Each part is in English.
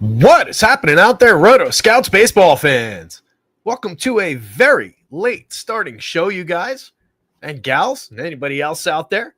What is happening out there, Roto Scouts baseball fans? Welcome to a very late starting show, you guys and gals, and anybody else out there.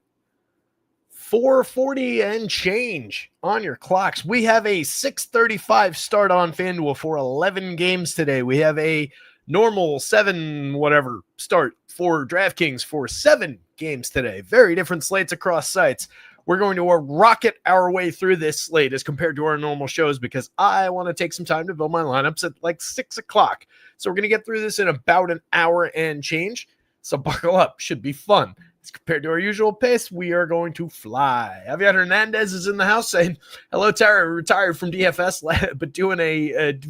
4:40 and change on your clocks. We have a 6:35 start on FanDuel for 11 games today. We have a normal 7 whatever start for DraftKings for 7 games today. Very different slates across sites. We're going to rocket our way through this slate as compared to our normal shows because I want to take some time to build my lineups at like 6 o'clock. So we're going to get through this in about an hour and change. So buckle up. Should be fun. As compared to our usual pace, we are going to fly. Javier Hernandez is in the house saying, hello, Tara, retired from DFS, but doing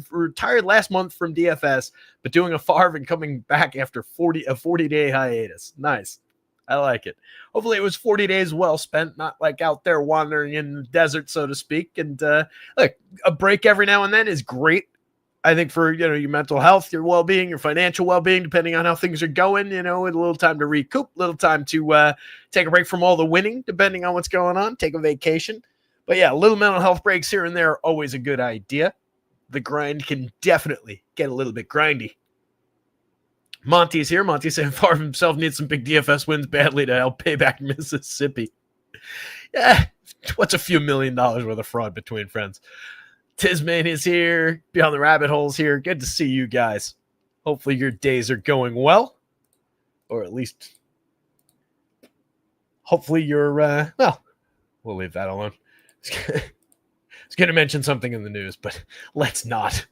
retired last month from DFS, but doing a Favre and coming back after a 40-day hiatus. Nice. I like it. Hopefully it was 40 days well spent, not like out there wandering in the desert, so to speak. And look, a break every now and then is great. I think for, your mental health, your well-being, your financial well-being, depending on how things are going, a little time to recoup, a little time to take a break from all the winning, depending on what's going on, take a vacation. But yeah, little mental health breaks here and there are always a good idea. The grind can definitely get a little bit grindy. Monty's here. Monty saying Favre himself needs some big DFS wins badly to help pay back Mississippi. Yeah, what's a few $1 million worth of fraud between friends? Tisman is here. Beyond the Rabbit Hole's here. Good to see you guys. Hopefully your days are going well. Or at least, hopefully you're, we'll leave that alone. I was going to mention something in the news, but let's not.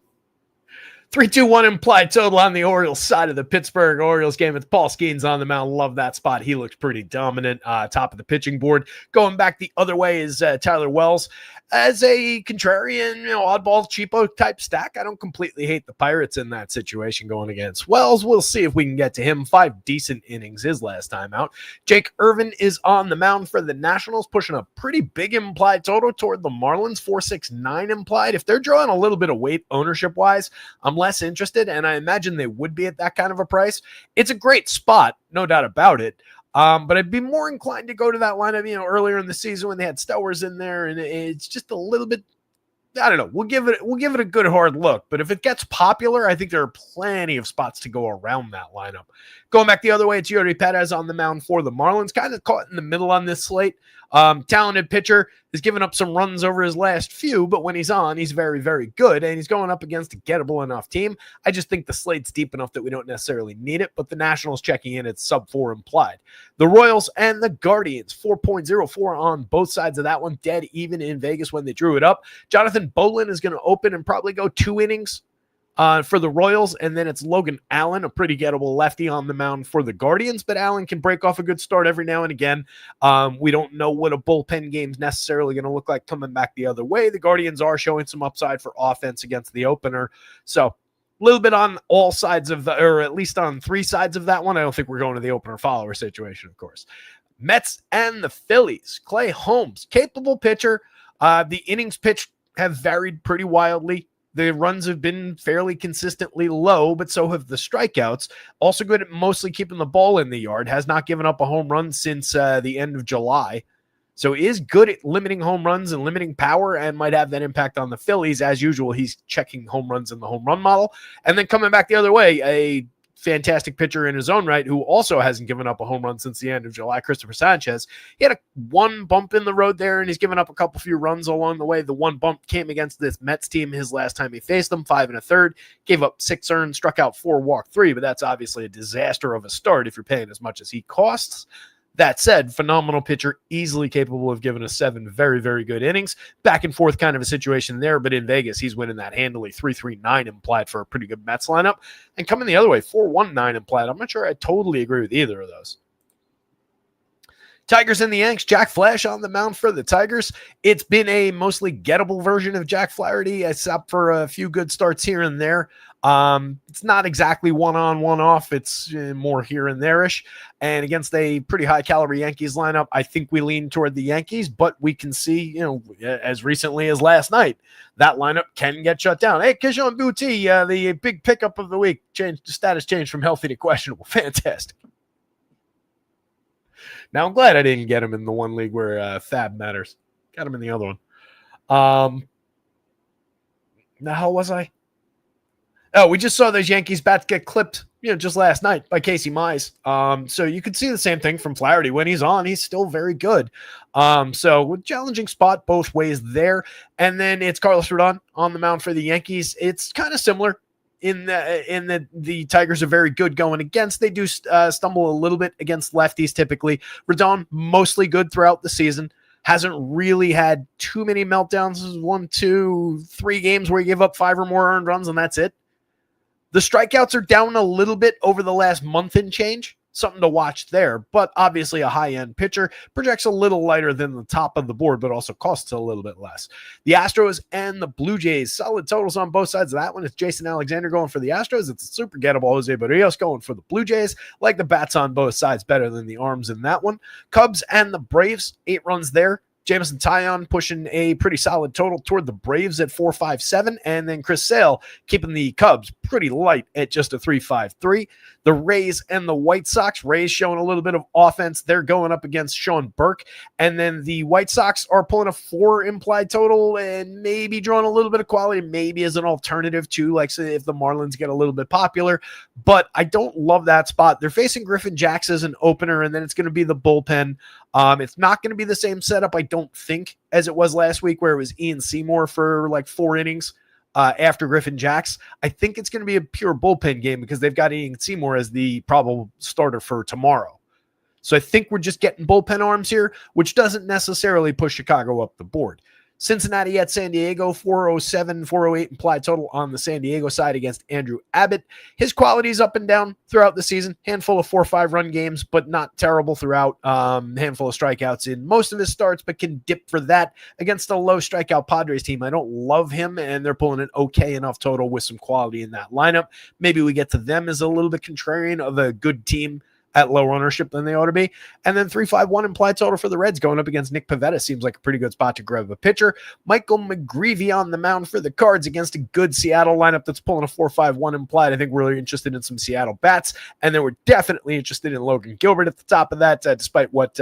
3-2-1 implied total on the Orioles side of the Pittsburgh Orioles game. It's Paul Skeens on the mound. Love that spot. He looks pretty dominant. Top of the pitching board. Going back the other way is Tyler Wells. As a contrarian, oddball, cheapo type stack, I don't completely hate the Pirates in that situation going against Wells. We'll see if we can get to him. 5 decent innings his last time out. Jake Irvin is on the mound for the Nationals, pushing a pretty big implied total toward the Marlins. 4.69 implied. If they're drawing a little bit of weight ownership-wise, I'm less interested, and I imagine they would be at that kind of a price. It's a great spot, no doubt about it. But I'd be more inclined to go to that lineup, earlier in the season when they had Stowers in there, and it's just a little bit, I don't know. We'll give it a good hard look. But if it gets popular, I think there are plenty of spots to go around that lineup. Going back the other way, it's Yuri Perez on the mound for the Marlins, kind of caught in the middle on this slate. Talented pitcher, has given up some runs over his last few, but when he's on, he's very, very good, and he's going up against a gettable enough team. I just think the slate's deep enough that we don't necessarily need it, but the Nationals checking in at sub-4 implied. The Royals and the Guardians, 4.04 on both sides of that one, dead even in Vegas when they drew it up. Jonathan Bolin is going to open and probably go 2 innings for the Royals, and then it's Logan Allen, a pretty gettable lefty on the mound for the Guardians, but Allen can break off a good start every now and again. We don't know what a bullpen game's necessarily going to look like coming back the other way. The Guardians are showing some upside for offense against the opener, so a little bit on all sides of or at least on 3 sides of that one. I don't think we're going to the opener follower situation, of course. Mets and the Phillies. Clay Holmes, capable pitcher. The innings pitched have varied pretty wildly. The runs have been fairly consistently low, but so have the strikeouts. Also good at mostly keeping the ball in the yard. Has not given up a home run since the end of July. So is good at limiting home runs and limiting power and might have that impact on the Phillies. As usual, he's checking home runs in the home run model. And then coming back the other way, a fantastic pitcher in his own right who also hasn't given up a home run since the end of July, Christopher Sanchez. He had one bump in the road there, and he's given up a couple few runs along the way. The one bump came against this Mets team his last time he faced them, 5 1/3, gave up 6 earned, struck out 4, walked 3, but that's obviously a disaster of a start if you're paying as much as he costs. That said, phenomenal pitcher, easily capable of giving us 7 very, very good innings. Back and forth kind of a situation there, but in Vegas, he's winning that handily. 3.39 implied for a pretty good Mets lineup. And coming the other way, 4.19 implied. I'm not sure I totally agree with either of those. Tigers and the Yanks, Jack Flash on the mound for the Tigers. It's been a mostly gettable version of Jack Flaherty, except for a few good starts here and there. It's not exactly one on, one off. It's more here and there-ish. And against a pretty high-calorie Yankees lineup, I think we lean toward the Yankees, but we can see, as recently as last night, that lineup can get shut down. Hey, Keyshawn Boutte, the big pickup of the week, status changed from healthy to questionable. Fantastic. Now, I'm glad I didn't get him in the one league where Fab matters. Got him in the other one. The hell was I? Oh, we just saw those Yankees bats get clipped, just last night by Casey Mize. So you could see the same thing from Flaherty. When he's on, he's still very good. So challenging spot both ways there. And then it's Carlos Rodon on the mound for the Yankees. It's kind of similar in the Tigers are very good going against. They do stumble a little bit against lefties typically. Rodon mostly good throughout the season. Hasn't really had too many meltdowns. 1, 2, 3 games where he gave up 5 or more earned runs, and that's it. The strikeouts are down a little bit over the last month and change. Something to watch there, but obviously a high-end pitcher. Projects a little lighter than the top of the board, but also costs a little bit less. The Astros and the Blue Jays, solid totals on both sides of that one. It's Jason Alexander going for the Astros. It's a super gettable Jose Barrios going for the Blue Jays. Like the bats on both sides better than the arms in that one. Cubs and the Braves, 8 runs there. Jameson Taillon pushing a pretty solid total toward the Braves at 4.57, and then Chris Sale keeping the Cubs pretty light at just a 3.53. The Rays and the White Sox, Rays showing a little bit of offense. They're going up against Sean Burke, and then the White Sox are pulling a 4 implied total and maybe drawing a little bit of quality, maybe as an alternative to, like, say, if the Marlins get a little bit popular, but I don't love that spot. They're facing Griffin Jax as an opener, and then it's going to be the bullpen. It's not going to be the same setup, I don't think, as it was last week where it was Ian Seymour for like 4 innings after Griffin Jax. I think it's going to be a pure bullpen game because they've got Ian Seymour as the probable starter for tomorrow. So I think we're just getting bullpen arms here, which doesn't necessarily push Chicago up the board. Cincinnati at San Diego, 407, 408 implied total on the San Diego side against Andrew Abbott. His quality's up and down throughout the season. Handful of 4-5 run games, but not terrible throughout. Handful of strikeouts in most of his starts, but can dip for that against a low strikeout Padres team. I don't love him, and they're pulling an okay enough total with some quality in that lineup. Maybe we get to them as a little bit contrarian of a good team at lower ownership than they ought to be. And then 3.51 implied total for the Reds going up against Nick Pivetta seems like a pretty good spot to grab a pitcher. Michael McGreevy on the mound for the Cards against a good Seattle lineup that's pulling a 4.51 implied. I think we're really interested in some Seattle bats, and then we're definitely interested in Logan Gilbert at the top of that, despite what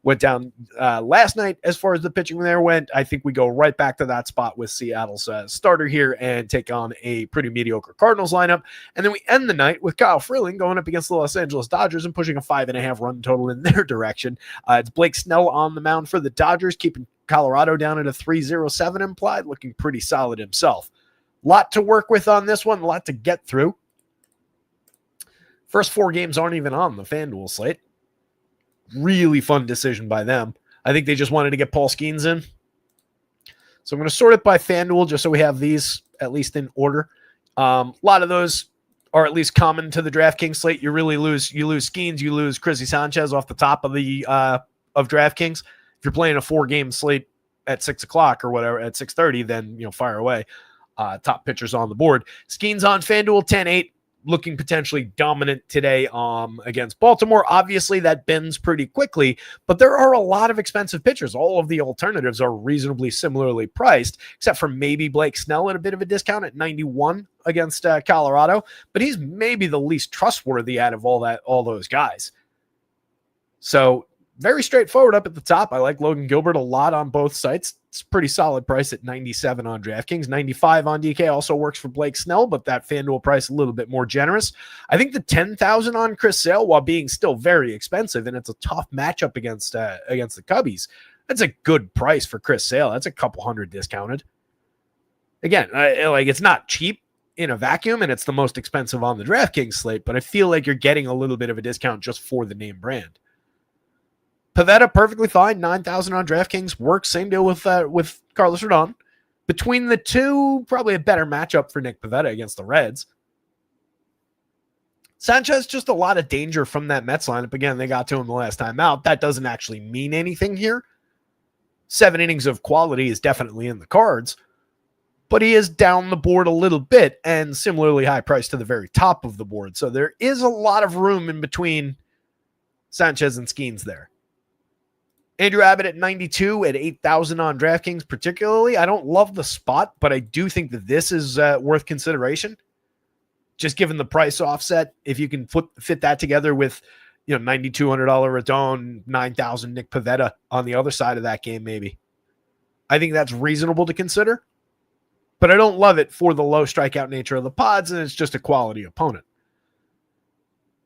went down last night as far as the pitching there went. I think we go right back to that spot with Seattle's starter here and take on a pretty mediocre Cardinals lineup. And then we end the night with Kyle Freeland going up against the Los Angeles Dodgers and pushing a 5.5 run total in their direction. It's Blake Snell on the mound for the Dodgers, keeping Colorado down at a 3.07 implied, looking pretty solid himself. Lot to work with on this one, a lot to get through. First 4 games aren't even on the FanDuel slate. Really fun decision by them. I think they just wanted to get Paul Skeens in. So I'm going to sort it by FanDuel just so we have these at least in order. A lot of those are at least common to the DraftKings slate. You lose Skeens, you lose Chrissy Sanchez off the top of the of DraftKings. If you're playing a 4-game slate at 6 o'clock or whatever at 6:30, then fire away. Top pitchers on the board. Skeens on FanDuel 10-8. Looking potentially dominant today against Baltimore. Obviously, that bends pretty quickly, but there are a lot of expensive pitchers. All of the alternatives are reasonably similarly priced, except for maybe Blake Snell at a bit of a discount at 91 against Colorado, but he's maybe the least trustworthy out of all those guys. So very straightforward up at the top. I like Logan Gilbert a lot on both sites. It's a pretty solid price at 97 on DraftKings. 95 on DK also works for Blake Snell, but that FanDuel price a little bit more generous. I think the 10,000 on Chris Sale, while being still very expensive, and it's a tough matchup against the Cubbies, that's a good price for Chris Sale. That's a couple hundred discounted. Again, it's not cheap in a vacuum, and it's the most expensive on the DraftKings slate, but I feel like you're getting a little bit of a discount just for the name brand. Pivetta, perfectly fine. 9,000 on DraftKings works. Same deal with Carlos Rodon. Between the two, probably a better matchup for Nick Pivetta against the Reds. Sanchez, just a lot of danger from that Mets lineup. Again, they got to him the last time out. That doesn't actually mean anything here. 7 innings of quality is definitely in the cards, but he is down the board a little bit and similarly high price to the very top of the board. So there is a lot of room in between Sanchez and Skeens there. Andrew Abbott at 92 at 8,000 on DraftKings particularly. I don't love the spot, but I do think that this is worth consideration. Just given the price offset, if you can fit that together with $9,200 Rodon, 9,000 Nick Pivetta on the other side of that game, maybe. I think that's reasonable to consider. but I don't love it for the low strikeout nature of the pods, and it's just a quality opponent.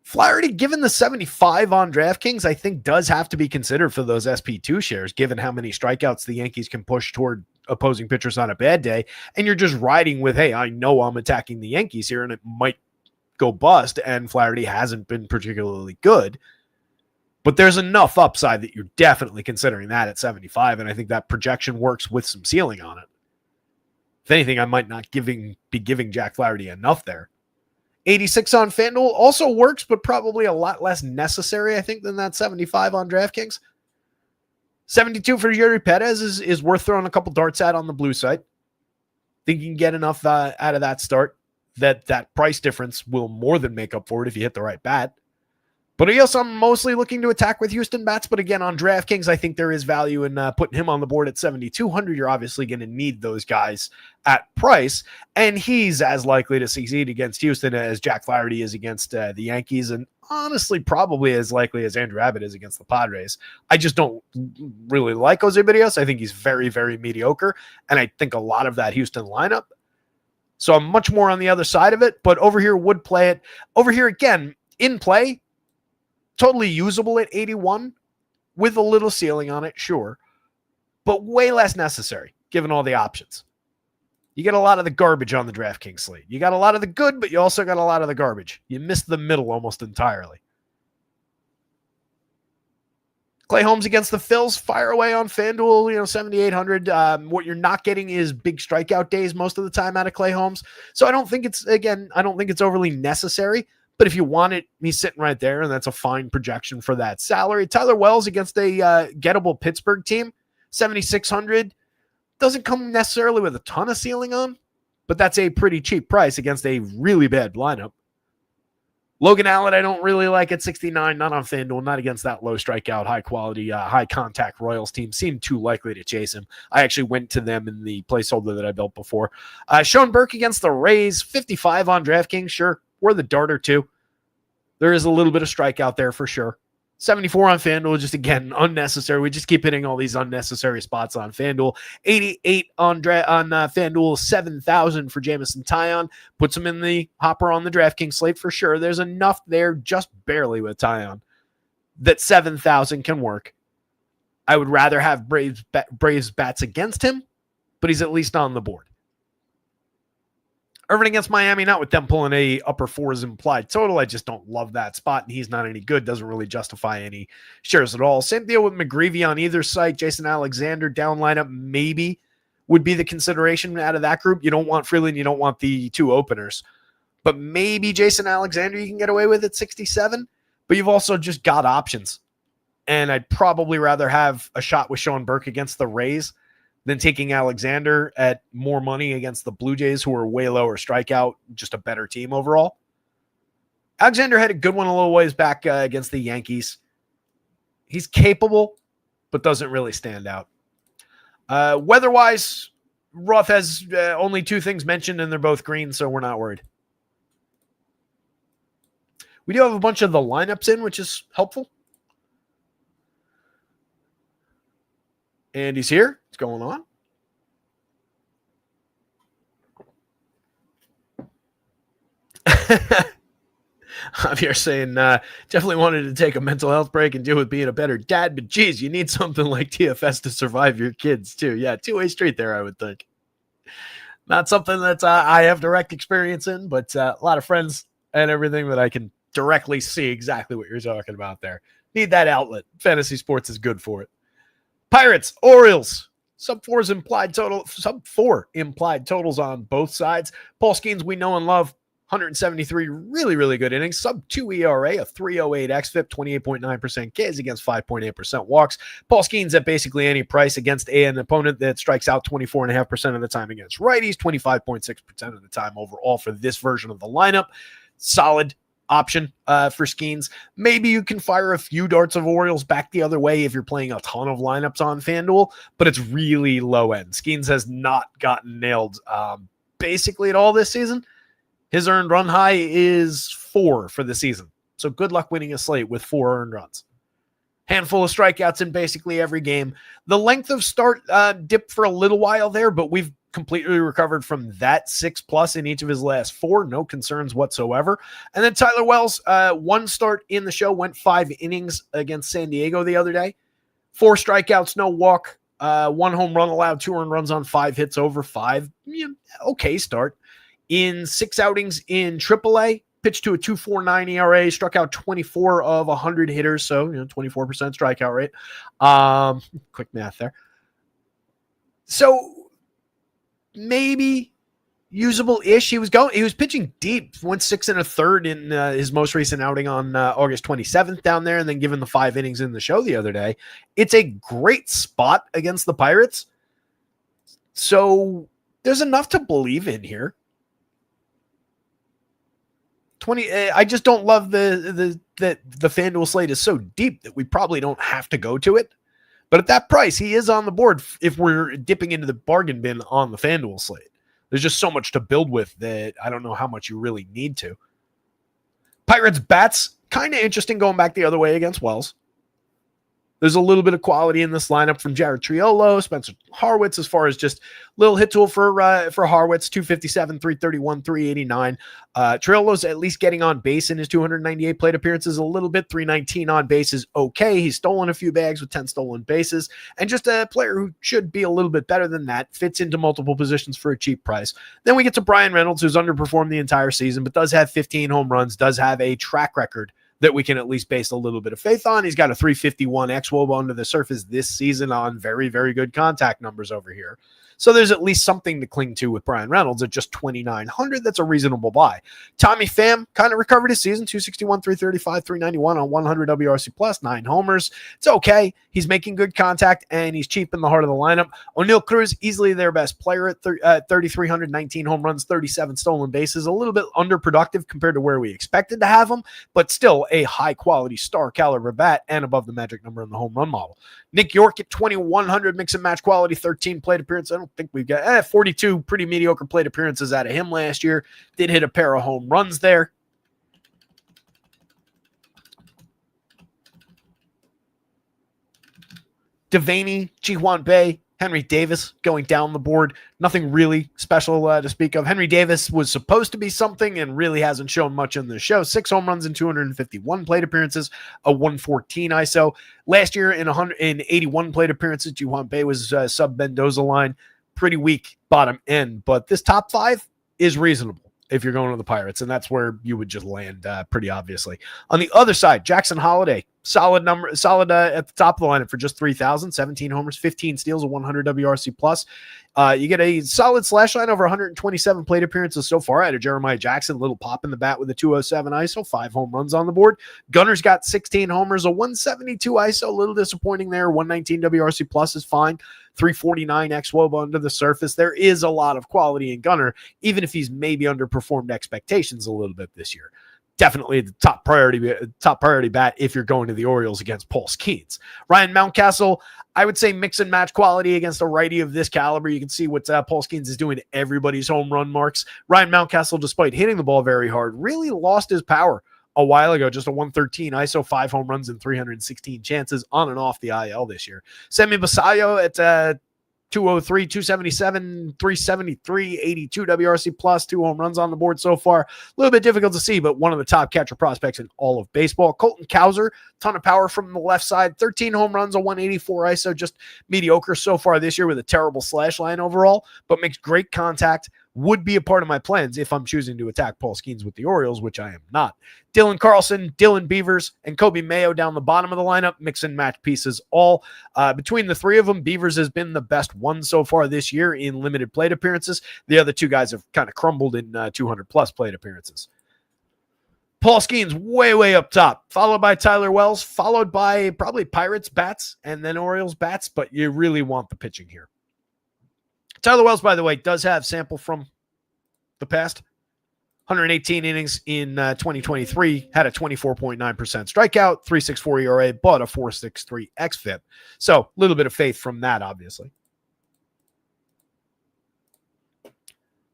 Flaherty, given the 75 on DraftKings, I think does have to be considered for those SP2 shares, given how many strikeouts the Yankees can push toward opposing pitchers on a bad day. And you're just riding with, hey, I know I'm attacking the Yankees here, and it might go bust, and Flaherty hasn't been particularly good. But there's enough upside that you're definitely considering that at 75, and I think that projection works with some ceiling on it. If anything, I might not be giving Jack Flaherty enough there. 86 on FanDuel also works, but probably a lot less necessary, I think, than that 75 on DraftKings. 72 for Yuri Perez is worth throwing a couple darts at on the blue side. Think you can get enough out of that start that price difference will more than make up for it if you hit the right bat. But yes, I'm mostly looking to attack with Houston bats. But again, on DraftKings, I think there is value in putting him on the board at 7,200. You're obviously going to need those guys at price. And he's as likely to succeed against Houston as Jack Flaherty is against the Yankees. And honestly, probably as likely as Andrew Abbott is against the Padres. I just don't really like Jose Barrios. I think he's very, very mediocre. And I think a lot of that Houston lineup. So I'm much more on the other side of it. But over here, would play it. Over here, again, in play. Totally usable at 81 with a little ceiling on it, sure, but way less necessary given all the options. You get a lot of the garbage on the DraftKings slate. You got a lot of the good, but you also got a lot of the garbage. You missed the middle almost entirely. Clay Holmes against the Phils, fire away on FanDuel, 7,800. What you're not getting is big strikeout days most of the time out of Clay Holmes. So I don't think it's overly necessary. But if you want it, he's sitting right there, and that's a fine projection for that salary. Tyler Wells against a gettable Pittsburgh team, 7,600. Doesn't come necessarily with a ton of ceiling on, but that's a pretty cheap price against a really bad lineup. Logan Allen, I don't really like at 69, not on FanDuel, not against that low strikeout, high quality, high contact Royals team. Seemed too likely to chase him. I actually went to them in the placeholder that I built before. Sean Burke against the Rays, 55 on DraftKings, sure. Or the darter too. There is a little bit of strikeout there for sure. 74 on FanDuel, just again, unnecessary. We just keep hitting all these unnecessary spots on FanDuel. 88 on FanDuel, 7,000 for Jamison Taillon. Puts him in the hopper on the DraftKings slate for sure. There's enough there, just barely with Taillon, that 7,000 can work. I would rather have Braves bats against him, but he's at least on the board. Irvin against Miami, not with them pulling a upper fours implied total. I just don't love that spot, and he's not any good. Doesn't really justify any shares at all. Same deal with McGreevy on either side. Jason Alexander down lineup maybe would be the consideration out of that group. You don't want Freeland. You don't want the two openers. But maybe Jason Alexander you can get away with at 67. But you've also just got options. And I'd probably rather have a shot with Sean Burke against the Rays than taking Alexander at more money against the Blue Jays, who are way lower strikeout, just a better team overall. Alexander had a good one a little ways back against the Yankees. He's capable, but doesn't really stand out. Weather-wise, Roth has only two things mentioned, and they're both green, so we're not worried. We do have a bunch of the lineups in, which is helpful. And he's here. What's going on? Javier saying, definitely wanted to take a mental health break and deal with being a better dad, but geez, you need something like DFS to survive your kids too. Yeah, two-way street there, I would think. Not something that I have direct experience in, but a lot of friends and everything that I can directly see exactly what you're talking about there. Need that outlet. Fantasy sports is good for it. Pirates, Orioles, sub-4 implied totals on both sides. Paul Skeens, we know and love, 173 really, really good innings. Sub-2 ERA, a 3.08 xFIP, 28.9% Ks against 5.8% walks. Paul Skeens at basically any price against an opponent that strikes out 24.5% of the time against righties, 25.6% of the time overall for this version of the lineup. Solid option for Skeens. Maybe you can fire a few darts of Orioles back the other way if you're playing a ton of lineups on FanDuel, but it's really low end. Skeens has not gotten nailed basically at all this season. His earned run high is 4 for the season. So good luck winning a slate with 4 earned runs. Handful of strikeouts in basically every game. The length of start dipped for a little while there, but we've completely recovered from that 6+ in each of his last 4. No concerns whatsoever. And then Tyler Wells, 1 start in the show, went 5 innings against San Diego the other day. 4 strikeouts, no walk, 1 home run allowed, 2 earned runs on 5 hits over 5. Yeah, okay start. In 6 outings in AAA, pitched to a 2.49 ERA, struck out 24 of 100 hitters, so 24% strikeout rate. Quick math there. So maybe usable-ish. He was pitching deep, went 6 1/3 in his most recent outing on August 27th down there, and then given the 5 innings in the show the other day. It's a great spot against the Pirates. So there's enough to believe in here. I just don't love the FanDuel slate is so deep that we probably don't have to go to it. But at that price, he is on the board if we're dipping into the bargain bin on the FanDuel slate. There's just so much to build with that I don't know how much you really need to. Pirates bats, kind of interesting going back the other way against Wells. There's a little bit of quality in this lineup from Jared Triolo, Spencer Harwitz, as far as just little hit tool for Harwitz, 257, 331, 389. Triolo's at least getting on base in his 298 plate appearances a little bit. 319 on base is okay. He's stolen a few bags with 10 stolen bases, and just a player who should be a little bit better than that, fits into multiple positions for a cheap price. Then we get to Brian Reynolds, who's underperformed the entire season, but does have 15 home runs, does have a track record that we can at least base a little bit of faith on. He's got a 351 xWOB under the surface this season on very, very good contact numbers over here. So there's at least something to cling to with Brian Reynolds at just 2,900. That's a reasonable buy. Tommy Pham kind of recovered his season, 261, 335, 391 on 100 WRC plus, 9 homers. It's okay. He's making good contact, and he's cheap in the heart of the lineup. O'Neal Cruz, easily their best player at 3,300, 19 home runs, 37 stolen bases. A little bit underproductive compared to where we expected to have him, but still a high-quality star caliber bat and above the magic number in the home run model. Nick York at 2,100, mix and match quality, 13 plate appearances. I don't think we've got 42 pretty mediocre plate appearances out of him last year. Did hit a pair of home runs there. Devaney, Ji-Hwan Bae, Henry Davis going down the board. Nothing really special to speak of. Henry Davis was supposed to be something and really hasn't shown much in the show. 6 home runs in 251 plate appearances, a 114 ISO. Last year in 81 plate appearances, Ji-Hwan Bae was sub-Mendoza line. Pretty weak bottom end, but this top 5 is reasonable if you're going to the Pirates, and that's where you would just land pretty obviously. On the other side, Jackson Holiday, solid at the top of the lineup for just 3,000, 17 homers, 15 steals, a 100 WRC plus. You get a solid slash line over 127 plate appearances so far out of Jeremiah Jackson. Little pop in the bat with a 207 ISO, 5 home runs on the board. Gunner's got 16 homers, a 172 ISO, a little disappointing there. 119 WRC plus is fine. 349 xWOB under the surface. There is a lot of quality in Gunner, even if he's maybe underperformed expectations a little bit this year. Definitely the top priority bat if you're going to the Orioles against Paul Skeens. Ryan Mountcastle, I would say mix and match quality against a righty of this caliber. You can see what Paul Skeens is doing to everybody's home run marks. Ryan Mountcastle, despite hitting the ball very hard, really lost his power a while ago. Just a 113 ISO, 5 home runs and 316 chances on and off the IL this year. Semi Basayo at 203, 277, 373, 82 WRC plus, 2 home runs on the board so far. A little bit difficult to see, but one of the top catcher prospects in all of baseball. Colton Cowser, ton of power from the left side, 13 home runs, a 184 ISO, just mediocre so far this year with a terrible slash line overall, but makes great contact. Would be a part of my plans if I'm choosing to attack Paul Skeens with the Orioles, which I am not. Dylan Carlson, Dylan Beavers, and Kobe Mayo down the bottom of the lineup. Mix and match pieces all. Between the 3 of them, Beavers has been the best one so far this year in limited plate appearances. The other 2 guys have kind of crumbled in 200-plus plate appearances. Paul Skeens way, way up top, followed by Tyler Wells, followed by probably Pirates bats, and then Orioles bats, but you really want the pitching here. Tyler Wells, by the way, does have sample from the past. 118 innings in 2023, had a 24.9% strikeout, 3.64 ERA, but a 4.63 xFIP. So a little bit of faith from that, obviously.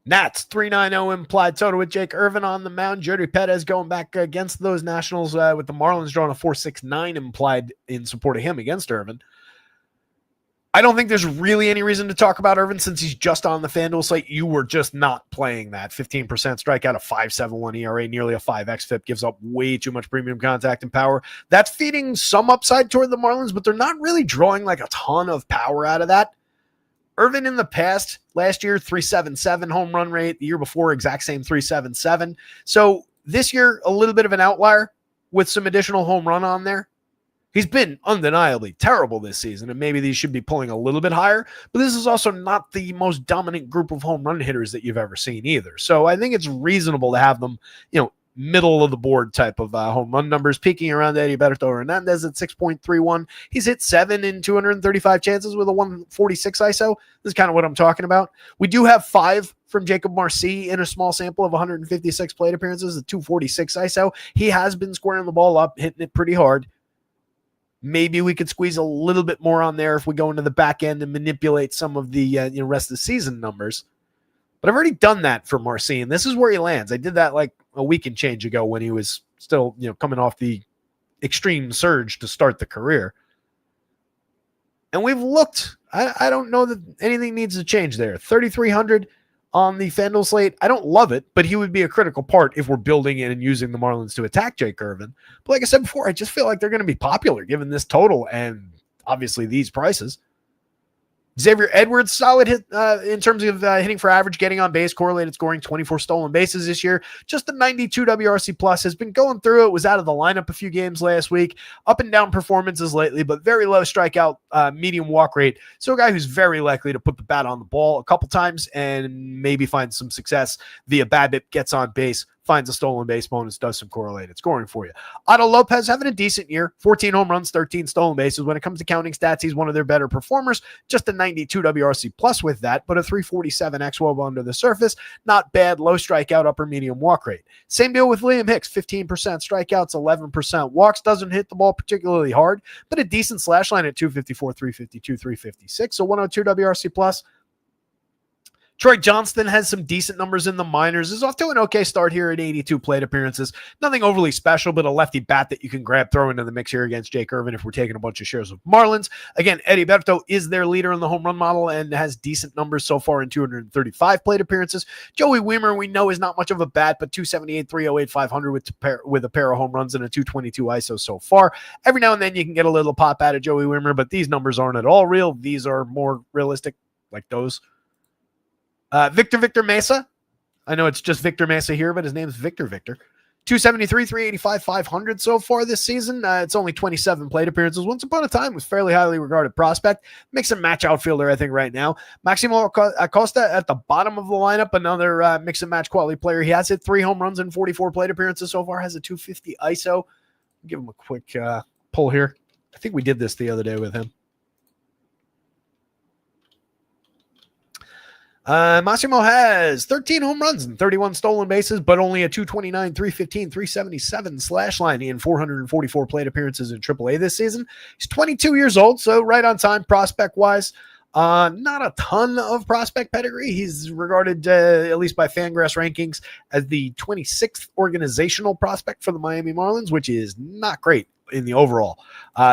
Nats, 3.90 implied total with Jake Irvin on the mound. Jody Pettis going back against those Nationals with the Marlins drawing a 4.69 implied in support of him against Irvin. I don't think there's really any reason to talk about Irvin since he's just on the FanDuel slate. You were just not playing that. 15% strikeout, a 5.71 ERA, nearly a 5x FIP, gives up way too much premium contact and power. That's feeding some upside toward the Marlins, but they're not really drawing like a ton of power out of that. Irvin in the past, last year, 3.77 home run rate. The year before, exact same 3.77. So this year, a little bit of an outlier with some additional home run on there. He's been undeniably terrible this season, and maybe these should be pulling a little bit higher, but this is also not the most dominant group of home run hitters that you've ever seen either. So I think it's reasonable to have them, middle of the board type of home run numbers, peaking around Heriberto Hernandez at 6.31. He's hit 7 in 235 chances with a 146 ISO. This is kind of what I'm talking about. We do have 5 from Jacob Marcy in a small sample of 156 plate appearances, a 246 ISO. He has been squaring the ball up, hitting it pretty hard. Maybe we could squeeze a little bit more on there if we go into the back end and manipulate some of the rest of the season numbers. But I've already done that for Marcy, and this is where he lands. I did that like a week and change ago when he was still coming off the extreme surge to start the career. And we've looked. I don't know that anything needs to change there. 3,300 on the FanDuel slate. I don't love it, but he would be a critical part if we're building in and using the Marlins to attack Jake Irvin. But like I said before, I just feel like they're going to be popular given this total and obviously these prices. Xavier Edwards, solid hit in terms of hitting for average, getting on base, correlated scoring, 24 stolen bases this year. Just a 92 WRC plus, has been going through it, was out of the lineup a few games last week. Up and down performances lately, but very low strikeout, medium walk rate. So a guy who's very likely to put the bat on the ball a couple times and maybe find some success via BABIP, gets on base, finds a stolen base bonus, does some correlated scoring for you. Otto Lopez having a decent year, 14 home runs, 13 stolen bases. When it comes to counting stats, he's one of their better performers. Just a 92 WRC plus with that, but a 347 xWOB under the surface. Not bad, low strikeout, upper medium walk rate. Same deal with Liam Hicks, 15% strikeouts, 11% walks. Doesn't hit the ball particularly hard, but a decent slash line at 254, 352, 356. So 102 WRC plus. Troy Johnston has some decent numbers in the minors. Is off to an okay start here at 82 plate appearances. Nothing overly special, but a lefty bat that you can grab, throw into the mix here against Jake Irvin if we're taking a bunch of shares of Marlins. Again, Heriberto is their leader in the home run model and has decent numbers so far in 235 plate appearances. Joey Wiemer, we know, is not much of a bat, but 278, 308, 500 with a pair of home runs and a 222 ISO so far. Every now and then you can get a little pop out of Joey Wiemer, but these numbers aren't at all real. These are more realistic, like those. Victor Mesa. I know it's just Victor Mesa here, but his name's Victor. 273, 385, 500 so far this season. It's only 27 plate appearances. Once upon a time was fairly highly regarded prospect. Mix and match outfielder, I think, right now. Maximo Acosta at the bottom of the lineup, another mix and match quality player. He has hit 3 home runs in 44 plate appearances so far, has a 250 ISO. I'll give him a quick pull here. I think we did this the other day with him. Massimo has 13 home runs and 31 stolen bases, but only a 229, 315, 377 slash line in 444 plate appearances in AAA this season. He's 22 years old, so right on time prospect-wise. Not a ton of prospect pedigree. He's regarded, at least by Fangraphs rankings, as the 26th organizational prospect for the Miami Marlins, which is not great in the overall.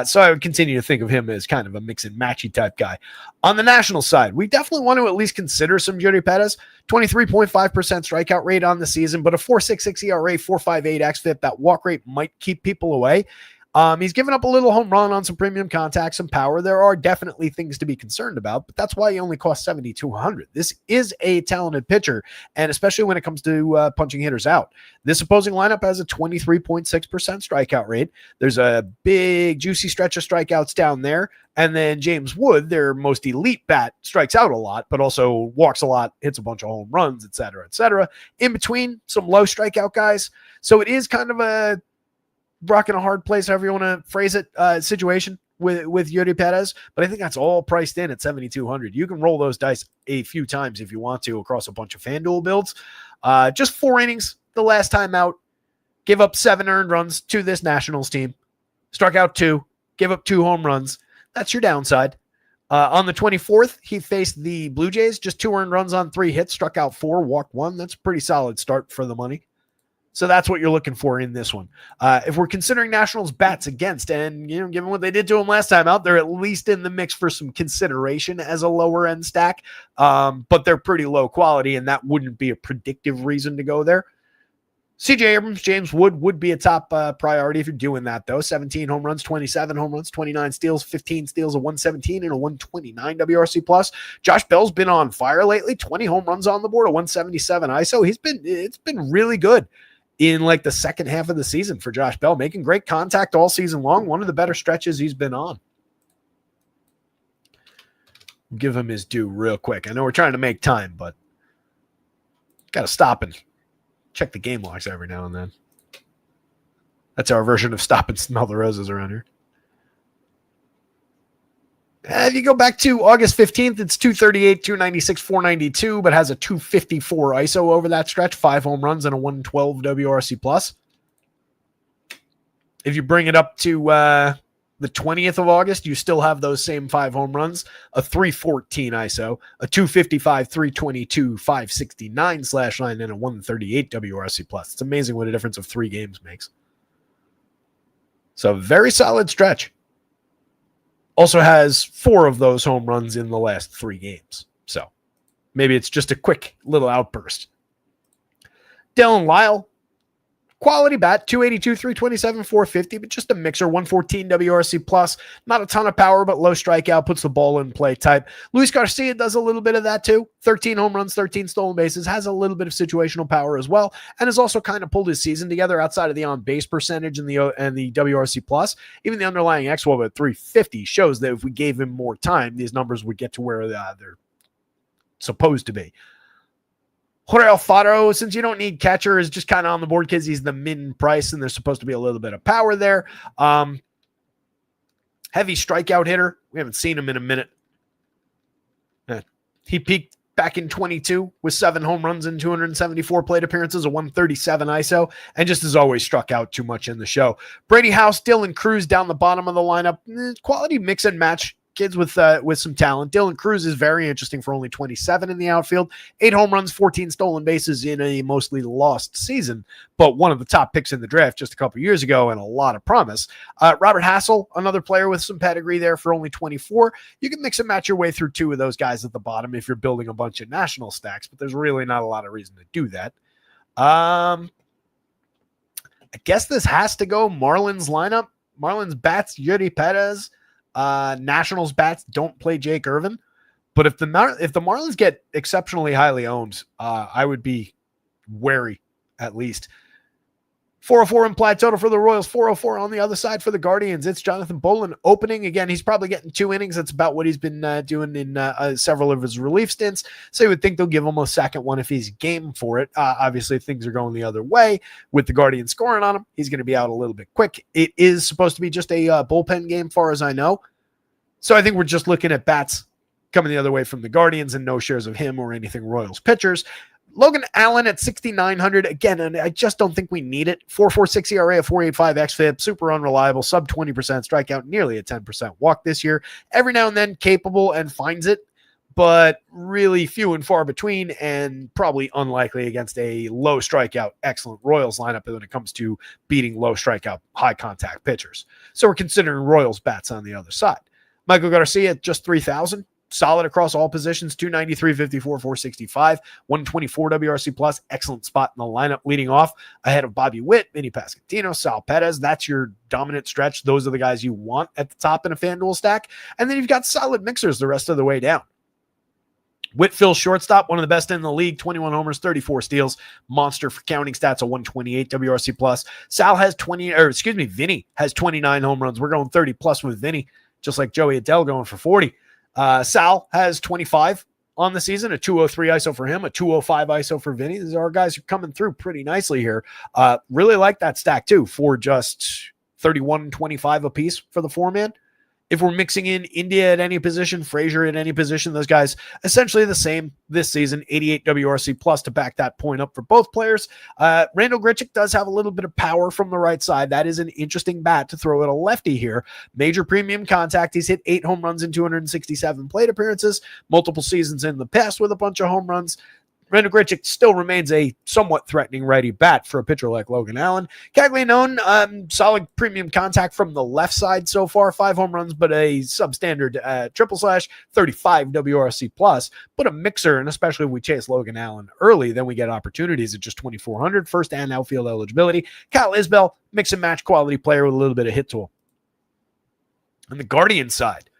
So I would continue to think of him as kind of a mix and matchy type guy. On the national side, we definitely want to at least consider some Jody Perez. 23.5% strikeout rate on the season, but a 4.66 ERA, 4.58 xFIP. That walk rate might keep people away. He's given up a little home run on some premium contacts and power. There are definitely things to be concerned about, but that's why he only costs $7,200. This is a talented pitcher, and especially when it comes to punching hitters out. This opposing lineup has a 23.6% strikeout rate. There's a big, juicy stretch of strikeouts down there, and then James Wood, their most elite bat, strikes out a lot, but also walks a lot, hits a bunch of home runs, et cetera, et cetera. In between, some low strikeout guys. So it is kind of a rock in a hard place, however you want to phrase it, situation with Yuri Perez, but I think that's all priced in at 7,200. You can roll those dice a few times if you want to across a bunch of FanDuel builds. Just 4 innings the last time out, give up 7 earned runs to this Nationals team, struck out 2, give up 2 home runs. That's your downside. On the 24th, he faced the Blue Jays, just 2 earned runs on 3 hits, struck out 4, walked 1. That's a pretty solid start for the money. So that's what you're looking for in this one. If we're considering Nationals bats against, and given what they did to him last time out, they're at least in the mix for some consideration as a lower end stack. But they're pretty low quality, and that wouldn't be a predictive reason to go there. CJ Abrams, James Wood would be a top priority if you're doing that, though. 17 home runs, 27 home runs, 29 steals, 15 steals, a 117 and a 129 WRC+. Josh Bell's been on fire lately. 20 home runs on the board, a 177 ISO. It's been really good in like the second half of the season for Josh Bell, making great contact all season long. One of the better stretches he's been on. Give him his due real quick. I know we're trying to make time, but got to stop and check the game logs every now and then. That's our version of stop and smell the roses around here. If you go back to August 15th, it's 238, 296, 492, but has a 254 ISO over that stretch, 5 home runs and a 112 WRC+. If you bring it up to the 20th of August, you still have those same 5 home runs, a 314 ISO, a 255, 322, 569 /line, and a 138 WRC+. It's amazing what a difference of 3 games makes. So very solid stretch. Also has 4 of those home runs in the last 3 games. So maybe it's just a quick little outburst. Dylan Lyle, quality bat, 282, 327, 450, but just a mixer, 114 WRC+. Not a ton of power, but low strikeout, puts the ball in play type. Luis Garcia does a little bit of that too. 13 home runs, 13 stolen bases, has a little bit of situational power as well, and has also kind of pulled his season together outside of the on-base percentage and the WRC+. Even the underlying xWOB at 350 shows that if we gave him more time, these numbers would get to where they're supposed to be. Jorge Alfaro, since you don't need catcher, is just kind of on the board because he's the min price and there's supposed to be a little bit of power there. Heavy strikeout hitter. We haven't seen him in a minute. He peaked back in 22 with 7 home runs and 274 plate appearances, a 137 ISO, and just as always struck out too much in the show. Brady House, Dylan Cruz down the bottom of the lineup. Quality mix and match. Kids with some talent. Dylan Cruz is very interesting for only 27 in the outfield. 8 home runs, 14 stolen bases in a mostly lost season, but one of the top picks in the draft just a couple years ago and a lot of promise. Robert Hassel, another player with some pedigree there for only 24. You can mix and match your way through 2 of those guys at the bottom if you're building a bunch of national stacks, but there's really not a lot of reason to do that. I guess this has to go Marlins lineup. Marlins bats, Yuri Perez. Nationals bats don't play Jake Irvin, but if the Marlins get exceptionally highly owned, I would be wary at least. 404 implied total for the Royals, 404 on the other side for the Guardians. It's Jonathan Bolin opening. Again, he's probably getting 2 innings. That's about what he's been doing in several of his relief stints. So you would think they'll give him a second one if he's game for it. Obviously, if things are going the other way with the Guardians scoring on him, he's going to be out a little bit quick. It is supposed to be just a bullpen game, far as I know. So I think we're just looking at bats coming the other way from the Guardians and no shares of him or anything Royals pitchers. Logan Allen at 6,900. Again, and I just don't think we need it. 4.46 ERA, a 4.85 xFIP, super unreliable, sub 20% strikeout, nearly a 10% walk this year. Every now and then capable and finds it, but really few and far between and probably unlikely against a low strikeout, excellent Royals lineup when it comes to beating low strikeout, high contact pitchers. So we're considering Royals bats on the other side. Michael Garcia at just 3,000. Solid across all positions, 293, 54, 465, 124 WRC+. Excellent spot in the lineup, leading off ahead of Bobby Witt, Vinny Pasquantino, Sal Perez. That's your dominant stretch. Those are the guys you want at the top in a FanDuel stack. And then you've got solid mixers the rest of the way down. Whitfield, shortstop, one of the best in the league, 21 homers, 34 steals, monster for counting stats, a 128 WRC+. Vinny has 29 home runs. We're going 30 plus with Vinny, just like Joey Adele going for 40. Sal has 25 on the season, a 203 ISO for him, a 205 ISO for Vinny. These are our guys who are coming through pretty nicely here. Really like that stack too for just 31-25 a piece for the 4-man. If we're mixing in India at any position, Frazier at any position, those guys essentially the same this season, 88 WRC plus to back that point up for both players. Randall Grichuk does have a little bit of power from the right side. That is an interesting bat to throw at a lefty here. Major premium contact. He's hit 8 home runs in 267 plate appearances, multiple seasons in the past with a bunch of home runs. Randall Grichuk still remains a somewhat threatening righty bat for a pitcher like Logan Allen. Caglianone, solid premium contact from the left side so far. 5 home runs, but a substandard triple slash, 35 WRC plus. But a mixer, and especially if we chase Logan Allen early, then we get opportunities at just 2,400. First and outfield eligibility. Kyle Isbell, mix and match quality player with a little bit of hit tool. On the Guardian side,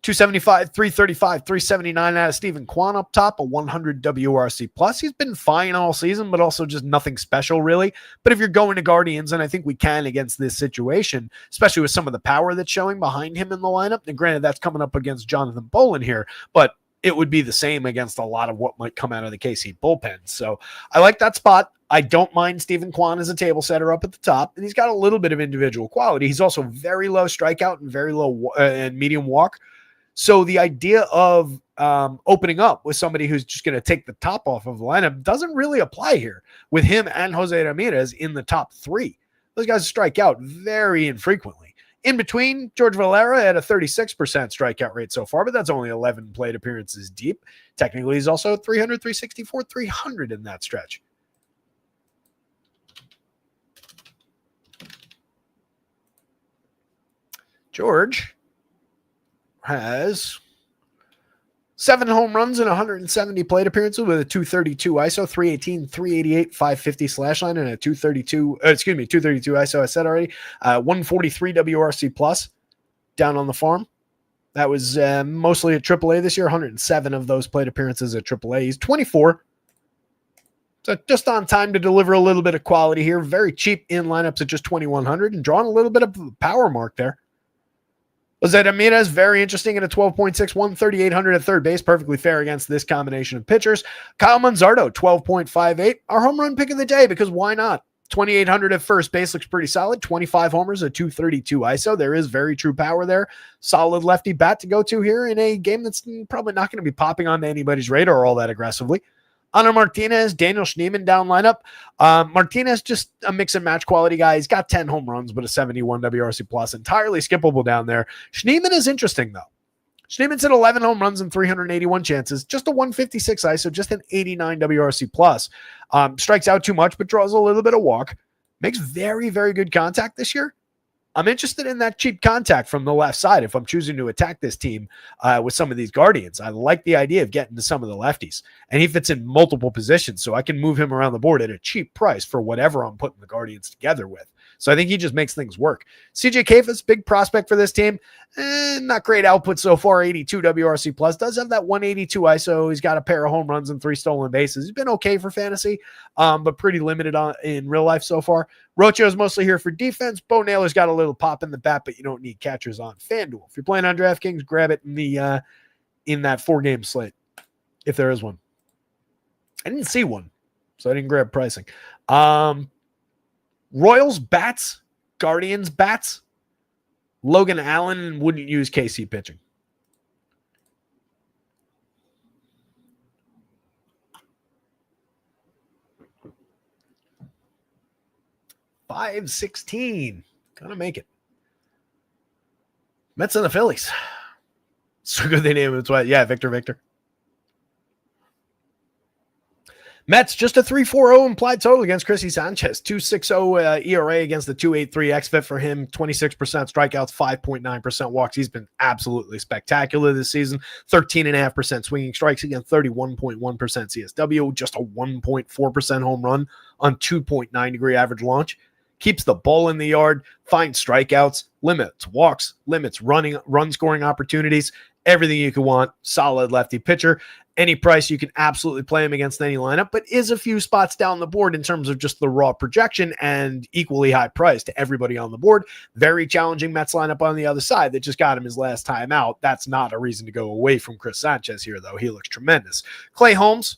275, 335, 379 out of Stephen Kwan up top, a 100 WRC plus. He's been fine all season, but also just nothing special really. But if you're going to Guardians, and I think we can against this situation, especially with some of the power that's showing behind him in the lineup, and granted that's coming up against Jonathan Bolin here, but it would be the same against a lot of what might come out of the KC bullpen. So I like that spot. I don't mind Stephen Kwan as a table setter up at the top, and he's got a little bit of individual quality. He's also very low strikeout and very low and medium walk. So the idea of opening up with somebody who's just going to take the top off of the lineup doesn't really apply here with him and Jose Ramirez in the top 3. Those guys strike out very infrequently. In between, George Valera had a 36% strikeout rate so far, but that's only 11 plate appearances deep. Technically, he's also 300, 364, 300 in that stretch. George has 7 home runs and 170 plate appearances with a 232 ISO, 318, 388, 550 slash line, and a 232 ISO, I said already. 143 WRC plus down on the farm. That was mostly at AAA this year, 107 of those plate appearances at AAA. He's 24. So just on time to deliver a little bit of quality here. Very cheap in lineups at just 2,100 and drawing a little bit of power mark there. Jose Ramirez, very interesting at a 12.61, 3,800 at third base, perfectly fair against this combination of pitchers. Kyle Manzardo, 12.58, our home run pick of the day, because why not? 2,800 at first base looks pretty solid. 25 homers, a 232 ISO. There is very true power there. Solid lefty bat to go to here in a game that's probably not going to be popping onto anybody's radar all that aggressively. Honor Martinez, Daniel Schneemann down lineup. Martinez, just a mix and match quality guy. He's got 10 home runs, but a 71 WRC plus, entirely skippable down there. Schneemann is interesting, though. Schneemann's at 11 home runs and 381 chances, just a 156 ISO, just an 89 WRC plus. Strikes out too much, but draws a little bit of walk. Makes very, very good contact this year. I'm interested in that cheap contact from the left side if I'm choosing to attack this team with some of these Guardians. I like the idea of getting to some of the lefties. And he fits in multiple positions, so I can move him around the board at a cheap price for whatever I'm putting the Guardians together with. So I think he just makes things work. CJ Kafis, big prospect for this team. Not great output so far, 82 WRC plus. Does have that 182 ISO. He's got a pair of home runs and 3 stolen bases. He's been okay for fantasy, but pretty limited in real life so far. Rocho's mostly here for defense. Bo Naylor's got a little pop in the bat, but you don't need catchers on FanDuel. If you're playing on DraftKings, grab it in the in that 4-game slate, if there is one. I didn't see one, so I didn't grab pricing. Royals bats, Guardians bats. Logan Allen wouldn't use KC pitching. $5.16. Gonna make it. Mets and the Phillies. So good they name it. Yeah, Victor. Mets, just a 3.40 implied total against Chrissy Sanchez. 2.60 ERA against the 2.83 xFIP for him. 26% strikeouts, 5.9% walks. He's been absolutely spectacular this season. 13.5% swinging strikes against 31.1% CSW. Just a 1.4% home run on 2.9 degree average launch. Keeps the ball in the yard, finds strikeouts, limits walks, limits run scoring opportunities. Everything you could want. Solid lefty pitcher. Any price, you can absolutely play him against any lineup, but is a few spots down the board in terms of just the raw projection and equally high price to everybody on the board. Very challenging Mets lineup on the other side that just got him his last time out. That's not a reason to go away from Chris Sanchez here, though. He looks tremendous. Clay Holmes,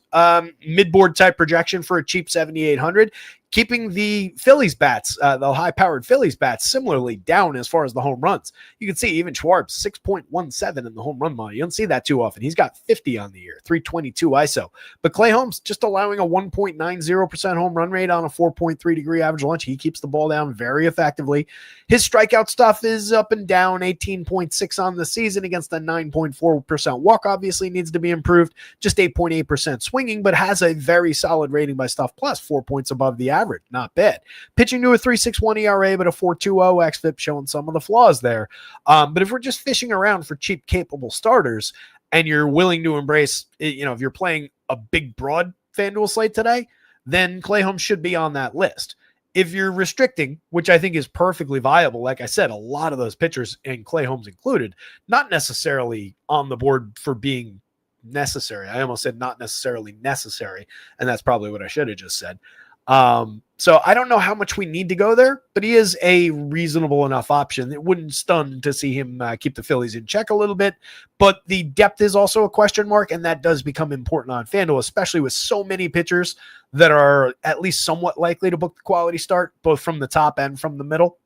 mid-board type projection for a cheap 7,800. Keeping the Phillies bats, the high-powered Phillies bats, similarly down as far as the home runs. You can see even Schwartz, 6.17 in the home run model. You don't see that too often. He's got 50 on the year, 322 ISO. But Clay Holmes just allowing a 1.90% home run rate on a 4.3 degree average launch. He keeps the ball down very effectively. His strikeout stuff is up and down, 18.6 on the season against a 9.4% walk. Obviously needs to be improved, just 8.8% swinging, but has a very solid rating by Stuff Plus, 4 points above the average. Not bad. Pitching to a 3.61 ERA, but a 4.20 xFIP, showing some of the flaws there. But if we're just fishing around for cheap, capable starters, and you're willing to embrace, if you're playing a big, broad FanDuel slate today, then Clay Holmes should be on that list. If you're restricting, which I think is perfectly viable, like I said, a lot of those pitchers, and Clay Holmes included, not necessarily on the board for being necessary. I almost said not necessarily necessary, and that's probably what I should have just said. So I don't know how much we need to go there, but he is a reasonable enough option. It wouldn't stun to see him keep the Phillies in check a little bit, but the depth is also a question mark, and that does become important on FanDuel, especially with so many pitchers that are at least somewhat likely to book the quality start, both from the top and from the middle.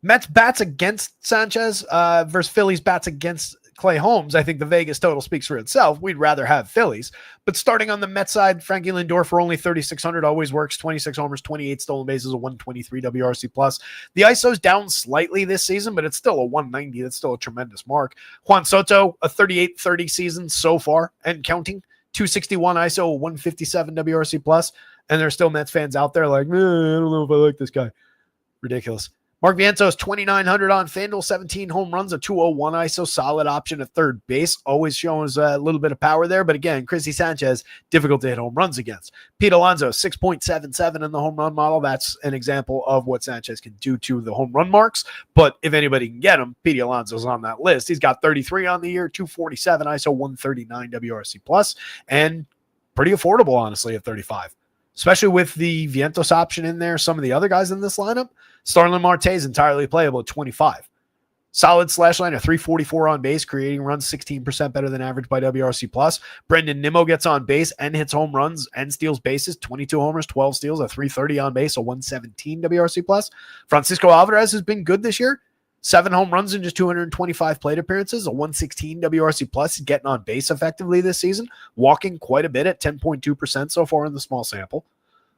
Mets bats against Sanchez versus Phillies bats against Clay Holmes. I think the Vegas total speaks for itself. We'd rather have Phillies. But starting on the Mets side, Frankie Lindor for only 3,600 always works. 26 homers, 28 stolen bases, a 123 WRC plus. The ISO's down slightly this season, but it's still a 190. That's still a tremendous mark. Juan Soto, a 38-30 season so far and counting. 261 ISO, 157 WRC plus. And there's still Mets fans out there like, I don't know if I like this guy. Ridiculous. Mark Vientos, 2,900 on FanDuel, 17 home runs, a 201 ISO, solid option at third base. Always showing a little bit of power there. But again, Chrissy Sanchez, difficult to hit home runs against. Pete Alonso, 6.77 in the home run model. That's an example of what Sanchez can do to the home run marks. But if anybody can get him, Pete Alonso's on that list. He's got 33 on the year, 247 ISO, 139 WRC plus, and pretty affordable, honestly, at 35. Especially with the Vientos option in there, some of the other guys in this lineup. Starlin Marte is entirely playable at 25. Solid slash line, a 344 on base, creating runs 16% better than average by WRC plus. Brendan Nimmo gets on base and hits home runs and steals bases, 22 homers, 12 steals, a 330 on base, a 117 WRC plus. Francisco Alvarez has been good this year. 7 home runs in just 225 plate appearances, a 116 WRC plus. He's getting on base effectively this season, walking quite a bit at 10.2% so far in the small sample.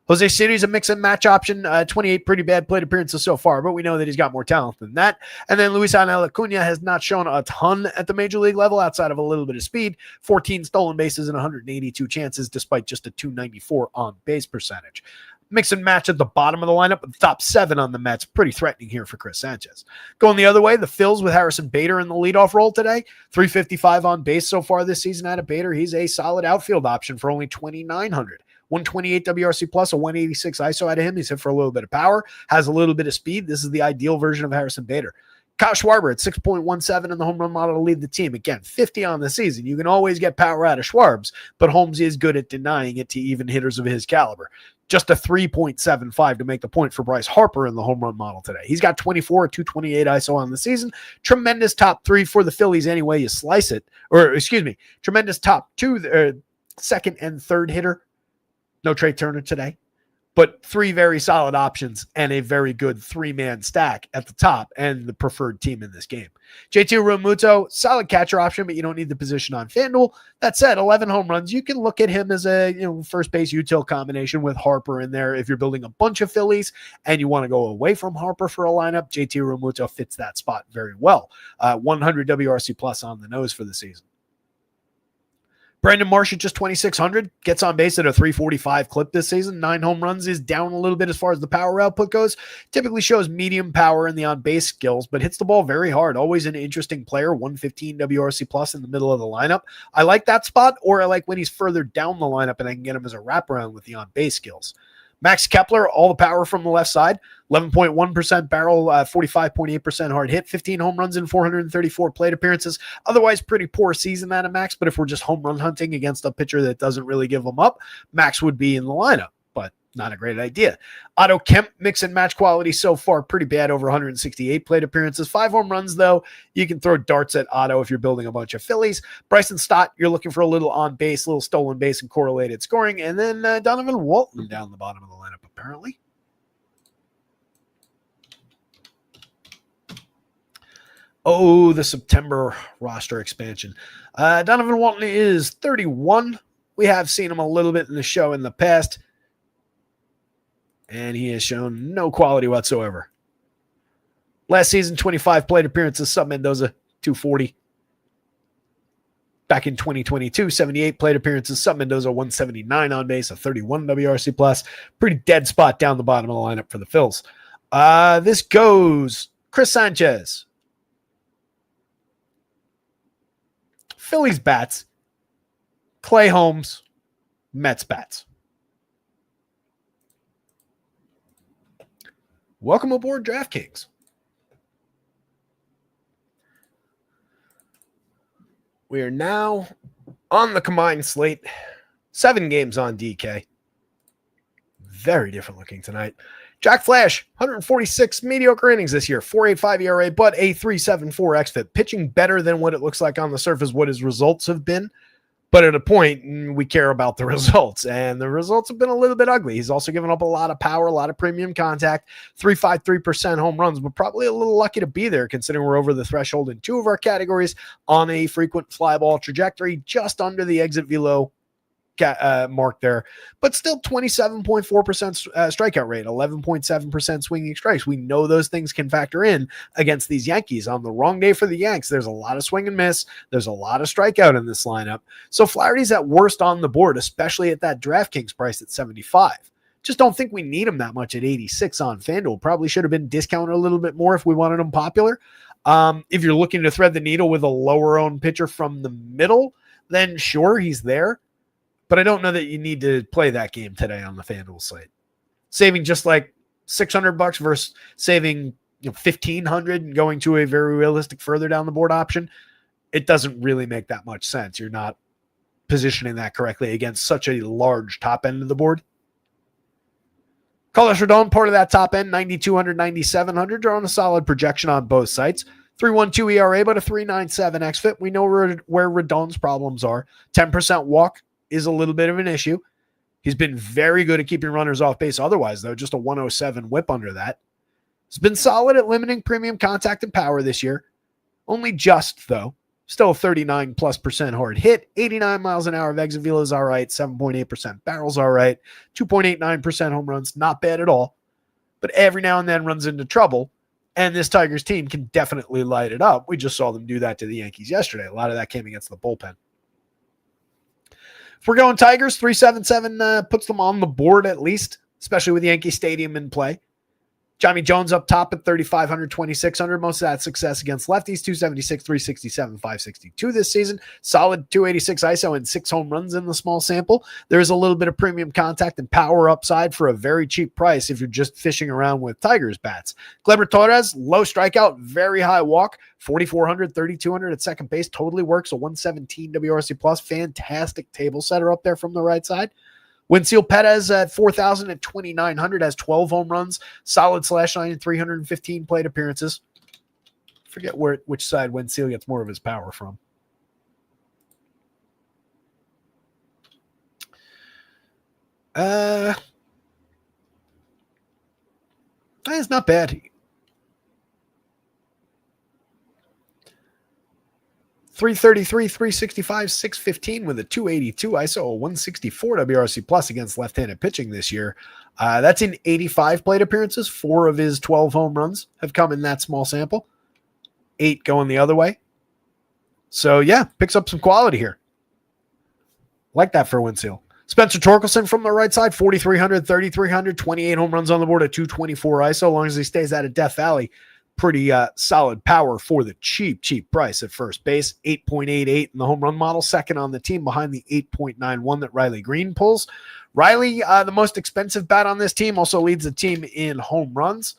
Jose Siri's a mix and match option, 28 pretty bad plate appearances so far, but we know that he's got more talent than that. And then Luis Angel Acuna has not shown a ton at the major league level outside of a little bit of speed, 14 stolen bases and 182 chances despite just a 294 on base percentage. Mix and match at the bottom of the lineup, but the top 7 on the Mets, pretty threatening here for Chris Sanchez. Going the other way, the Phils with Harrison Bader in the leadoff role today, 355 on base so far this season out of Bader. He's a solid outfield option for only 2,900. 128 WRC plus, a 186 ISO out of him. He's hit for a little bit of power, has a little bit of speed. This is the ideal version of Harrison Bader. Kyle Schwarber at 6.17 in the home run model to lead the team. Again, 50 on the season. You can always get power out of Schwarbs, but Holmes is good at denying it to even hitters of his caliber. Just a 3.75 to make the point for Bryce Harper in the home run model today. He's got 24, 228 ISO on the season. Tremendous top 3 for the Phillies anyway you slice it. Tremendous top 2, second and third hitter. No Trey Turner today, but 3 very solid options and a very good 3-man stack at the top and the preferred team in this game. JT Realmuto, solid catcher option, but you don't need the position on FanDuel. That said, 11 home runs. You can look at him as a first base util combination with Harper in there. If you're building a bunch of Phillies and you want to go away from Harper for a lineup, JT Realmuto fits that spot very well. 100 WRC plus on the nose for the season. Brandon Marsh at just 2,600, gets on base at a 345 clip this season. 9 home runs, is down a little bit as far as the power output goes. Typically shows medium power in the on-base skills, but hits the ball very hard. Always an interesting player, 115 WRC plus in the middle of the lineup. I like that spot, or I like when he's further down the lineup and I can get him as a wraparound with the on-base skills. Max Kepler, all the power from the left side, 11.1% barrel, 45.8% hard hit, 15 home runs in 434 plate appearances. Otherwise, pretty poor season out of Max, but if we're just home run hunting against a pitcher that doesn't really give them up, Max would be in the lineup, but not a great idea. Otto Kemp, mix and match quality so far, pretty bad, over 168 plate appearances. 5 home runs, though. You can throw darts at Otto if you're building a bunch of Phillies. Bryson Stott, you're looking for a little on base, little stolen base and correlated scoring. And then Donovan Walton down the bottom of the lineup, apparently. Oh, the September roster expansion. Donovan Walton is 31. We have seen him a little bit in the show in the past. and he has shown no quality whatsoever. Last season, 25 plate appearances, Sub Mendoza, 240. Back in 2022, 78 plate appearances, Sub Mendoza, 179 on base, a 31 WRC plus. Pretty dead spot down the bottom of the lineup for the Phils. This goes Chris Sanchez. Phillies bats. Clay Holmes, Mets bats. Welcome aboard DraftKings. We are now on the combined slate. 7 games on DK. Very different looking tonight. Jack Flash, 146 mediocre innings this year, 4.85 ERA, but a 3.74 xFIP. Pitching better than what it looks like on the surface, what his results have been. But at a point, we care about the results, and the results have been a little bit ugly. He's also given up a lot of power, a lot of premium contact, 3.53% home runs, but probably a little lucky to be there considering we're over the threshold in 2 of our categories on a frequent fly ball trajectory, just under the exit velo mark there, but still 27.4% strikeout rate, 11.7% swinging strikes. We know those things can factor in against these Yankees. On the wrong day for the Yanks, there's a lot of swing and miss. There's a lot of strikeout in this lineup. So Flaherty's at worst on the board, especially at that DraftKings price at 75. Just don't think we need him that much at 86 on FanDuel. Probably should have been discounted a little bit more if we wanted him popular. If you're looking to thread the needle with a lower owned pitcher from the middle, then sure, he's there. But I don't know that you need to play that game today on the FanDuel slate. Saving just like $600 versus saving $1,500 and going to a very realistic further down the board option, it doesn't really make that much sense. You're not positioning that correctly against such a large top end of the board. Carlos Rodon, part of that top end, 9,200, 9,700. Drawing a solid projection on both sites. 3.12 ERA, but a 3.97 xFIP. We know where Rodon's problems are. 10% walk is a little bit of an issue. He's been very good at keeping runners off base otherwise, though, just a 107 whip under that. He's been solid at limiting premium contact and power this year. Only just, though. Still 39+% hard hit. 89 miles an hour of exit velo is all right. 7.8% barrels all right. 2.89% home runs, not bad at all. But every now and then runs into trouble. And this Tigers team can definitely light it up. We just saw them do that to the Yankees yesterday. A lot of that came against the bullpen. If we're going Tigers, 3.77 puts them on the board at least, especially with Yankee Stadium in play. Johnny Jones up top at 3,500, 2,600. Most of that success against lefties, 276, 367, 562 this season. Solid 286 ISO and 6 home runs in the small sample. There's a little bit of premium contact and power upside for a very cheap price if you're just fishing around with Tigers bats. Gleyber Torres, low strikeout, very high walk, 4,400, 3,200 at second base. Totally works. A 117 WRC plus. Fantastic table setter up there from the right side. Wensil Perez at 4,000 at 2,900 has 12 home runs, solid slash line, and 315 plate appearances. Forget which side Wensil gets more of his power from. It's not bad. 333, 365, 615 with a 282 ISO, a 164 WRC plus against left-handed pitching this year. That's in 85 plate appearances. 4 of his 12 home runs have come in that small sample. 8 going the other way. So, yeah, picks up some quality here. Like that for Wensil. Spencer Torkelson from the right side, 4,300, 3,300, 28 home runs on the board at 224 ISO. As long as he stays out of Death Valley, pretty solid power for the cheap price at first base. 8.88 in the home run model, second on the team behind the 8.91 that Riley Green pulls. Riley, the most expensive bat on this team, also leads the team in home runs.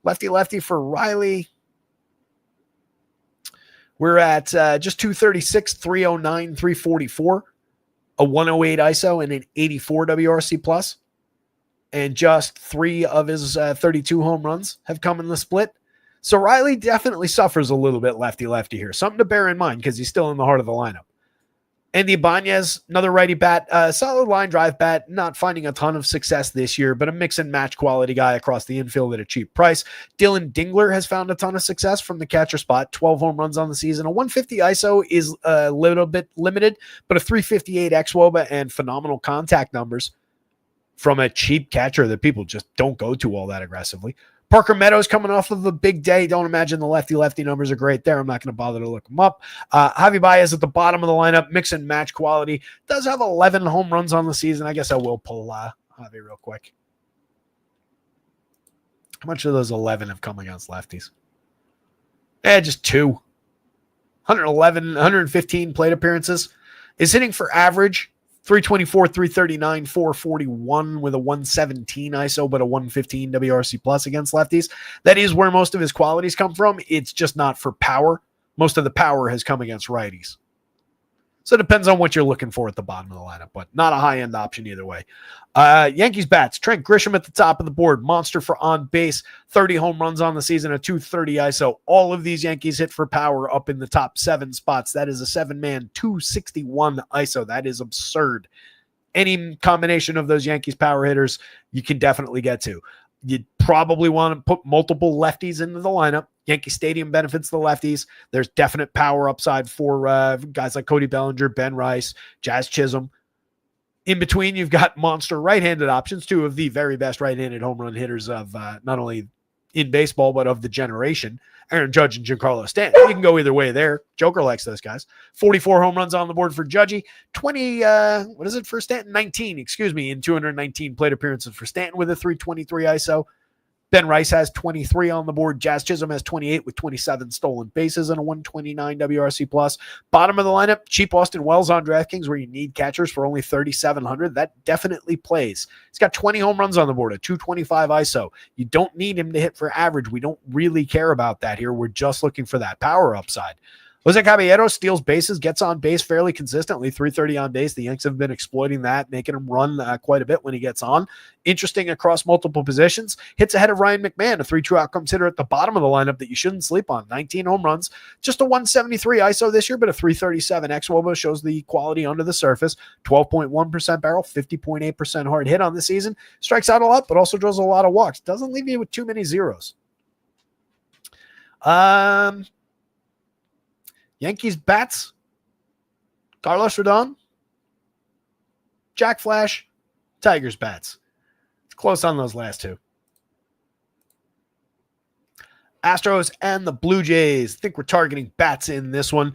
Lefty for Riley. We're at just 236, 309, 344, a 108 ISO and an 84 WRC plus. And just 3 of his 32 home runs have come in the split. So Riley definitely suffers a little bit lefty here. Something to bear in mind because he's still in the heart of the lineup. Andy Ibanez, another righty bat, solid line drive bat, not finding a ton of success this year, but a mix and match quality guy across the infield at a cheap price. Dylan Dingler has found a ton of success from the catcher spot, 12 home runs on the season. A 150 ISO is a little bit limited, but a 358 xWOBA and phenomenal contact numbers from a cheap catcher that people just don't go to all that aggressively. Parker Meadows coming off of a big day. Don't imagine the lefty numbers are great there. I'm not going to bother to look them up. Javi Baez at the bottom of the lineup, mix and match quality. Does have 11 home runs on the season. I guess I will pull Javi real quick. How much of those 11 have come against lefties? Just 2. 111, 115 plate appearances. Is hitting for average. 324, 339, 441 with a 117 ISO, but a 115 WRC plus against lefties. That is where most of his qualities come from. It's just not for power. Most of the power has come against righties. So it depends on what you're looking for at the bottom of the lineup, but not a high-end option either way. Yankees bats, Trent Grisham at the top of the board. Monster for on base, 30 home runs on the season, a 230 ISO. All of these Yankees hit for power up in the top 7 spots. That is a 7-man, 261 ISO. That is absurd. Any combination of those Yankees power hitters, you can definitely get to. You'd probably want to put multiple lefties into the lineup. Yankee Stadium benefits the lefties. There's definite power upside for guys like Cody Bellinger, Ben Rice, Jazz Chisholm. In between, you've got monster right-handed options, 2 of the very best right-handed home run hitters of not only in baseball, but of the generation. Aaron Judge and Giancarlo Stanton. You can go either way there. Joker likes those guys. 44 home runs on the board for Judgy. 20, what is it for Stanton? 19, in 219 plate appearances for Stanton with a 323 ISO. Ben Rice has 23 on the board. Jazz Chisholm has 28 with 27 stolen bases and a 129 WRC plus. Bottom of the lineup, cheap Austin Wells on DraftKings, where you need catchers for only 3,700. That definitely plays. He's got 20 home runs on the board, a 225 ISO. You don't need him to hit for average. We don't really care about that here. We're just looking for that power upside. Jose Caballero steals bases, gets on base fairly consistently, 330 on base. The Yanks have been exploiting that, making him run quite a bit when he gets on. Interesting across multiple positions. Hits ahead of Ryan McMahon, a 3 true outcomes hitter at the bottom of the lineup that you shouldn't sleep on. 19 home runs, just a 173 ISO this year, but a 337 xWOBA shows the quality under the surface. 12.1% barrel, 50.8% hard hit on the season. Strikes out a lot, but also draws a lot of walks. Doesn't leave you with too many zeros. Yankees bats, Carlos Rodon, Jack Flash, Tigers bats. It's close on those last 2. Astros and the Blue Jays. I think we're targeting bats in this one.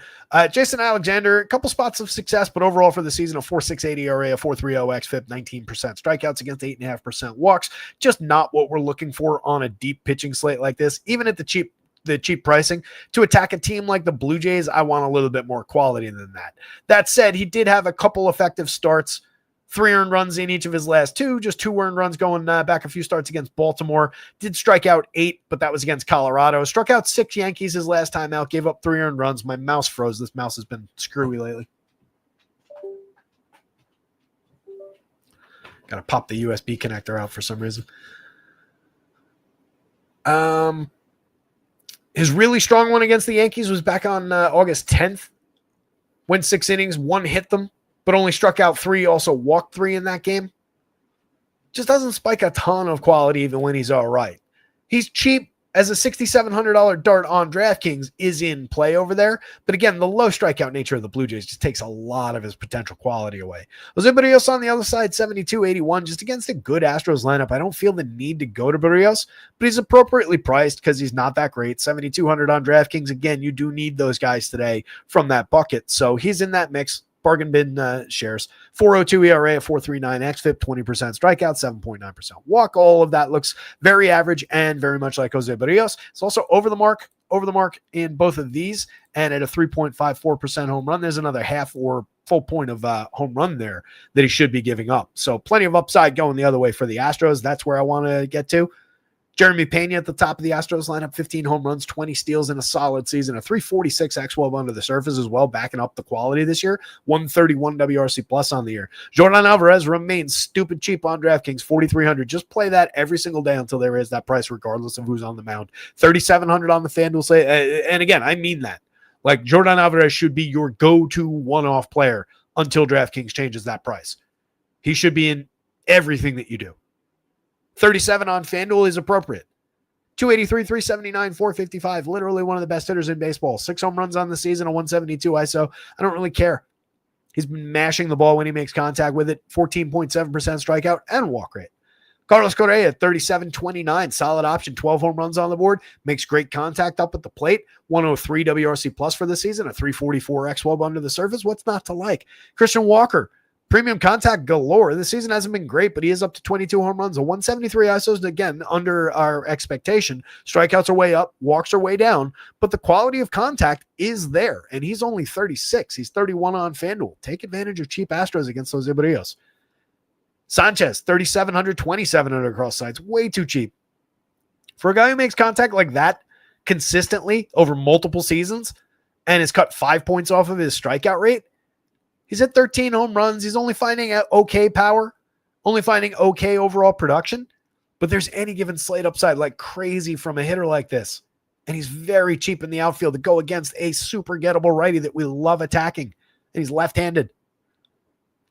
Jason Alexander, a couple spots of success, but overall for the season, a 4.68 ERA, a 4.30 xFIP, 19% strikeouts against 8.5% walks. Just not what we're looking for on a deep pitching slate like this, even at the cheap pricing. To attack a team like the Blue Jays, I want a little bit more quality than that. That said, he did have a couple effective starts, 3 earned runs in each of his last 2, just 2 earned runs going back a few starts against Baltimore. Did strike out 8, but that was against Colorado. Struck out 6 Yankees his last time out, gave up 3 earned runs. My mouse froze. This mouse has been screwy lately. Got to pop the USB connector out for some reason. His really strong one against the Yankees was back on August 10th. Went 6 innings, 1 hit them, but only struck out 3, also walked 3 in that game. Just doesn't spike a ton of quality even when he's all right. He's cheap, as a $6,700 dart on DraftKings is in play over there. But again, the low strikeout nature of the Blue Jays just takes a lot of his potential quality away. Jose Barrios on the other side, 72.81, just against a good Astros lineup. I don't feel the need to go to Barrios, but he's appropriately priced because he's not that great. 7,200 on DraftKings. Again, you do need those guys today from that bucket. So he's in that mix. Bargain bin shares. 4.02 ERA, 4.39 xFIP, 20% strikeout, 7.9% walk. All of that looks very average and very much like Jose Barrios. It's also over the mark in both of these, and at a 3.54% home run. There's another half or full point of home run there that he should be giving up. So plenty of upside going the other way for the Astros. That's where I want to get to. Jeremy Pena at the top of the Astros lineup, 15 home runs, 20 steals in a solid season, a 346 xWOB under the surface as well, backing up the quality this year, 131 WRC plus on the year. Jordan Alvarez remains stupid cheap on DraftKings, 4,300. Just play that every single day until there is that price, regardless of who's on the mound. 3,700 on the FanDuel slate. And again, I mean that. Like, Jordan Alvarez should be your go-to one-off player until DraftKings changes that price. He should be in everything that you do. 37 on FanDuel is appropriate. 283, 379, 455. Literally one of the best hitters in baseball. 6 home runs on the season, a 172 ISO. I don't really care. He's been mashing the ball when he makes contact with it. 14.7% strikeout and walk rate. Carlos Correa, 37-29, solid option, 12 home runs on the board, makes great contact up at the plate, 103 WRC plus for the season, a 344 xWOB under the surface. What's not to like? Christian Walker, premium contact galore. The season hasn't been great, but he is up to 22 home runs, a 173 ISOs, again, under our expectation. Strikeouts are way up, walks are way down, but the quality of contact is there, and he's only 36. He's 31 on FanDuel. Take advantage of cheap Astros against Jose Barrios. Sanchez, 3,700, 2,700 across sides. Way too cheap. For a guy who makes contact like that consistently over multiple seasons and has cut 5 points off of his strikeout rate, he's at 13 home runs. He's only finding okay power, only finding okay overall production. But there's any given slate upside like crazy from a hitter like this. And he's very cheap in the outfield to go against a super gettable righty that we love attacking. And he's left-handed.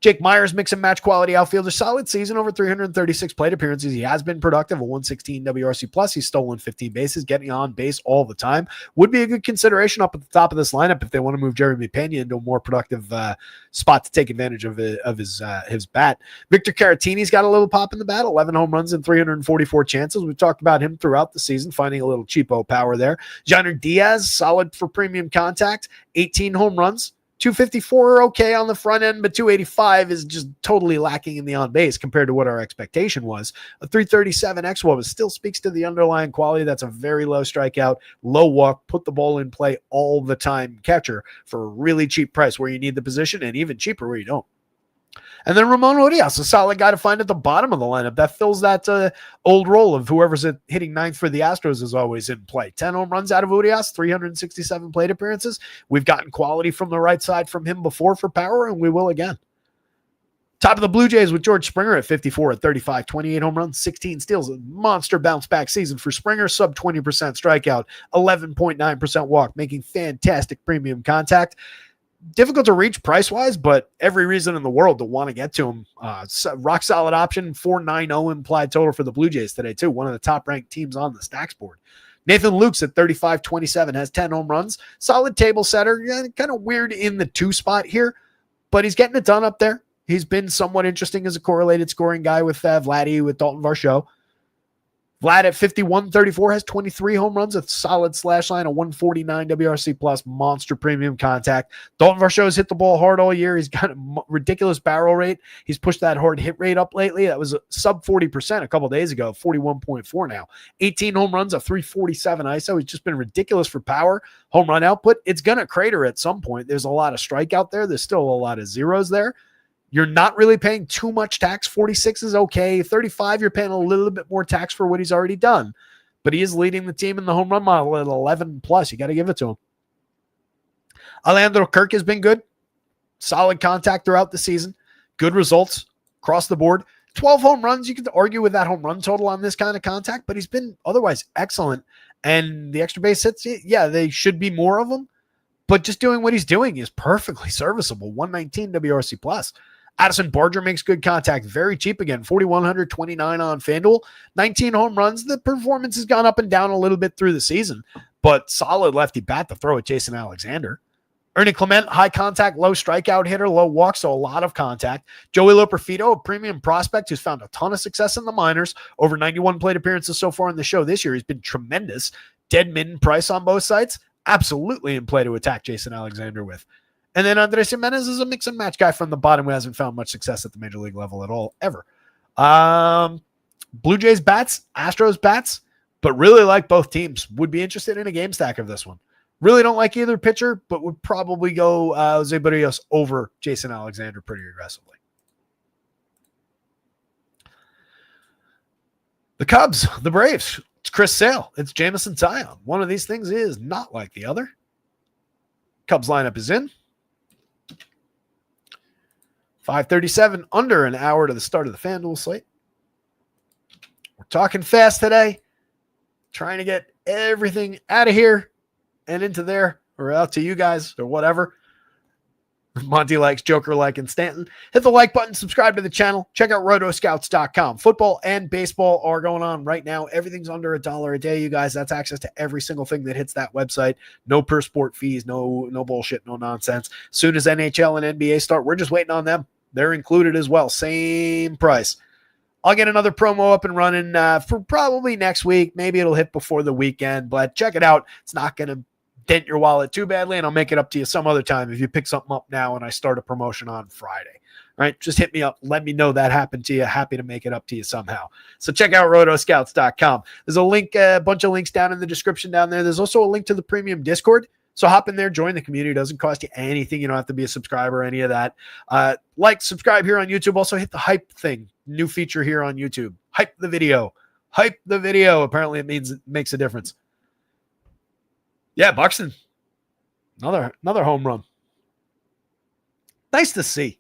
Jake Myers, mix and match quality outfielder, solid season, over 336 plate appearances. He has been productive, a 116 WRC plus. He's stolen 15 bases, getting on base all the time. Would be a good consideration up at the top of this lineup if they want to move Jeremy Pena into a more productive spot to take advantage of his bat. Victor Caratini's got a little pop in the bat, 11 home runs and 344 chances. We've talked about him throughout the season, finding a little cheapo power there. Jhonder Diaz, solid for premium contact, 18 home runs. 254 are okay on the front end, but 285 is just totally lacking in the on base compared to what our expectation was. A 337 xWOB still speaks to the underlying quality. That's a very low strikeout, low walk, put the ball in play all the time catcher for a really cheap price where you need the position, and even cheaper where you don't. And then Ramon Urias, a solid guy to find at the bottom of the lineup. That fills that old role of whoever's hitting ninth for the Astros is always in play. 10 home runs out of Urias, 367 plate appearances. We've gotten quality from the right side from him before for power, and we will again. Top of the Blue Jays with George Springer at 54 at 35, 28 home runs, 16 steals. A monster bounce-back season for Springer, sub 20% strikeout, 11.9% walk, making fantastic premium contact. Difficult to reach price-wise, but every reason in the world to want to get to him. Rock-solid option, 4.90 implied total for the Blue Jays today, too. One of the top-ranked teams on the stacks board. Nathan Lukes at 35-27 has 10 home runs. Solid table setter. Kind of weird in the 2 spot here, but he's getting it done up there. He's been somewhat interesting as a correlated scoring guy with Vladdy, with Dalton Varsho. Vlad at 51-34 has 23 home runs, a solid slash line, a 149 WRC plus, monster premium contact. Dalton Varsho has hit the ball hard all year. He's got a ridiculous barrel rate. He's pushed that hard hit rate up lately. That was sub 40% a couple days ago, 41.4 now. 18 home runs, a 347 ISO. He's just been ridiculous for power, home run output. It's going to crater at some point. There's a lot of strikeout there. There's still a lot of zeros there. You're not really paying too much tax. 46 is okay. 35, you're paying a little bit more tax for what he's already done. But he is leading the team in the home run model at 11 plus. You got to give it to him. Alejandro Kirk has been good. Solid contact throughout the season. Good results across the board. 12 home runs. You could argue with that home run total on this kind of contact, but he's been otherwise excellent. And the extra base hits, yeah, they should be more of them. But just doing what he's doing is perfectly serviceable. 119 WRC plus. Addison Barger makes good contact. Very cheap again. 4,129 on FanDuel. 19 home runs. The performance has gone up and down a little bit through the season, but solid lefty bat to throw at Jason Alexander. Ernie Clement, high contact, low strikeout hitter, low walk, so a lot of contact. Joey Loperfido, a premium prospect who's found a ton of success in the minors. Over 91 plate appearances so far in the show this year. He's been tremendous. Dead mid price on both sides. Absolutely in play to attack Jason Alexander with. And then Andres Jimenez is a mix and match guy from the bottom who hasn't found much success at the major league level at all, ever. Blue Jays bats, Astros bats, but really like both teams. Would be interested in a game stack of this one. Really don't like either pitcher, but would probably go Jose Barrios over Jason Alexander pretty aggressively. The Cubs, the Braves. It's Chris Sale. It's Jameson Taillon. One of these things is not like the other. Cubs lineup is in. 5:37, under an hour to the start of the FanDuel slate. We're talking fast today. Trying to get everything out of here and into there or out to you guys or whatever. Monty likes Joker like and Stanton. Hit the like button, subscribe to the channel. Check out rotoscouts.com. Football and baseball are going on right now. Everything's under $1 a day, you guys. That's access to every single thing that hits that website. No per sport fees, no bullshit, no nonsense. As soon as NHL and NBA start, we're just waiting on them. They're included as well. Same price. I'll get another promo up and running for probably next week. Maybe it'll hit before the weekend, but check it out. It's not going to dent your wallet too badly, and I'll make it up to you some other time if you pick something up now and I start a promotion on Friday. All right, just hit me up. Let me know that happened to you. Happy to make it up to you somehow. So check out rotoscouts.com. There's a link, a bunch of links down in the description down there. There's also a link to the premium Discord. So hop in there, join the community. It doesn't cost you anything. You don't have to be a subscriber or any of that. Subscribe here on YouTube. Also hit the hype thing. New feature here on YouTube. Hype the video. Hype the video. Apparently it makes a difference. Yeah, Buxton. Another home run. Nice to see.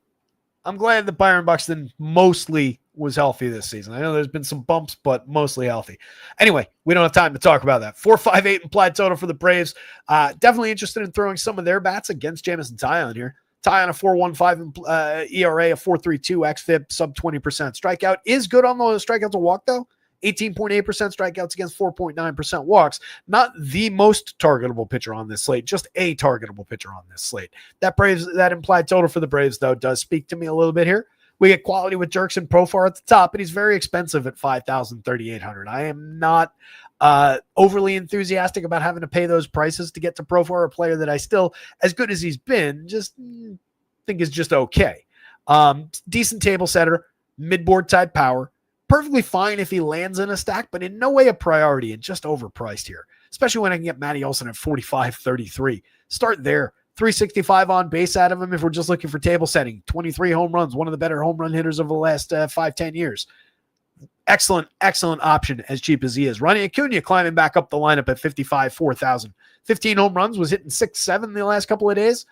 I'm glad that Byron Buxton mostly was healthy this season. I know there's been some bumps, but mostly healthy. Anyway, we don't have time to talk about that. 4.58 implied total for the Braves. Definitely interested in throwing some of their bats against Jamison Taillon here. Taillon a 4.15 ERA, a 4.32 xFIP, sub 20% strikeout. Is good on the strikeout to walk, though. 18.8% strikeouts against 4.9% walks. Not the most targetable pitcher on this slate, just a targetable pitcher on this slate. That implied total for the Braves, though, does speak to me a little bit here. We get quality with Jurickson Profar at the top, but he's very expensive at $5,000, $3,800. I am not overly enthusiastic about having to pay those prices to get to Profar, a player that I still, as good as he's been, just think is just okay. Decent table setter, mid-board type power. Perfectly fine if he lands in a stack, but in no way a priority and just overpriced here, especially when I can get Matty Olson at 45.33. Start there. 365 on base out of him if we're just looking for table setting. 23 home runs, one of the better home run hitters of the last 5-10 years. Excellent option as cheap as he is. Ronnie Acuna climbing back up the lineup at 4,000. 15 home runs, was hitting 6-7 the last couple of days.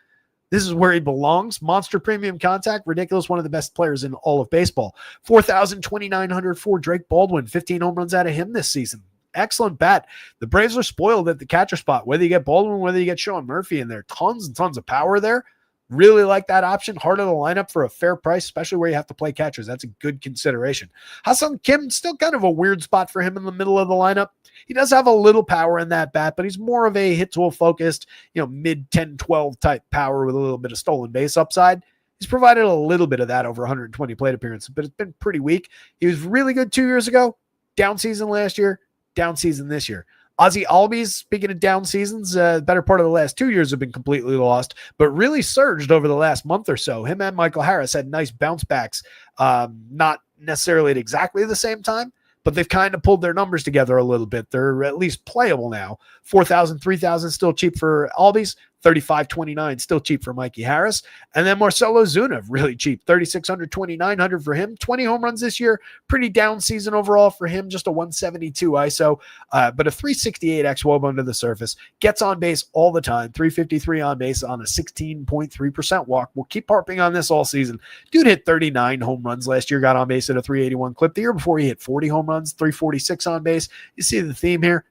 This is where he belongs. Monster premium contact. Ridiculous. One of the best players in all of baseball. 4,200 for Drake Baldwin. 15 home runs out of him this season. Excellent bat. The Braves are spoiled at the catcher spot. Whether you get Baldwin, whether you get Sean Murphy in there. Tons and tons of power there. Really like that option. Heart of the lineup for a fair price, especially where you have to play catchers. That's a good consideration. Ha-Seong Kim, still kind of a weird spot for him in the middle of the lineup. He does have a little power in that bat, but he's more of a hit tool focused, mid 10-12 type power with a little bit of stolen base upside. He's provided a little bit of that over 120 plate appearances, but it's been pretty weak. He was really good 2 years ago. Down season last year, down season this year. Ozzie Albies, speaking of down seasons, better part of the last 2 years have been completely lost, but really surged over the last month or so. Him and Michael Harris had nice bounce backs, not necessarily at exactly the same time, but they've kind of pulled their numbers together a little bit. They're at least playable now. 4,000, 3,000 still cheap for Albies. 35.29 still cheap for Mikey Harris. And then Marcelo Zuna, really cheap. 3,600, 2,900 for him. 20 home runs this year. Pretty down season overall for him. Just a 172 ISO, but a 368 xWOB under the surface. Gets on base all the time. 353 on base on a 16.3% walk. We'll keep harping on this all season. Dude hit 39 home runs last year. Got on base at a 381 clip. The year before he hit 40 home runs, 346 on base. You see the theme here.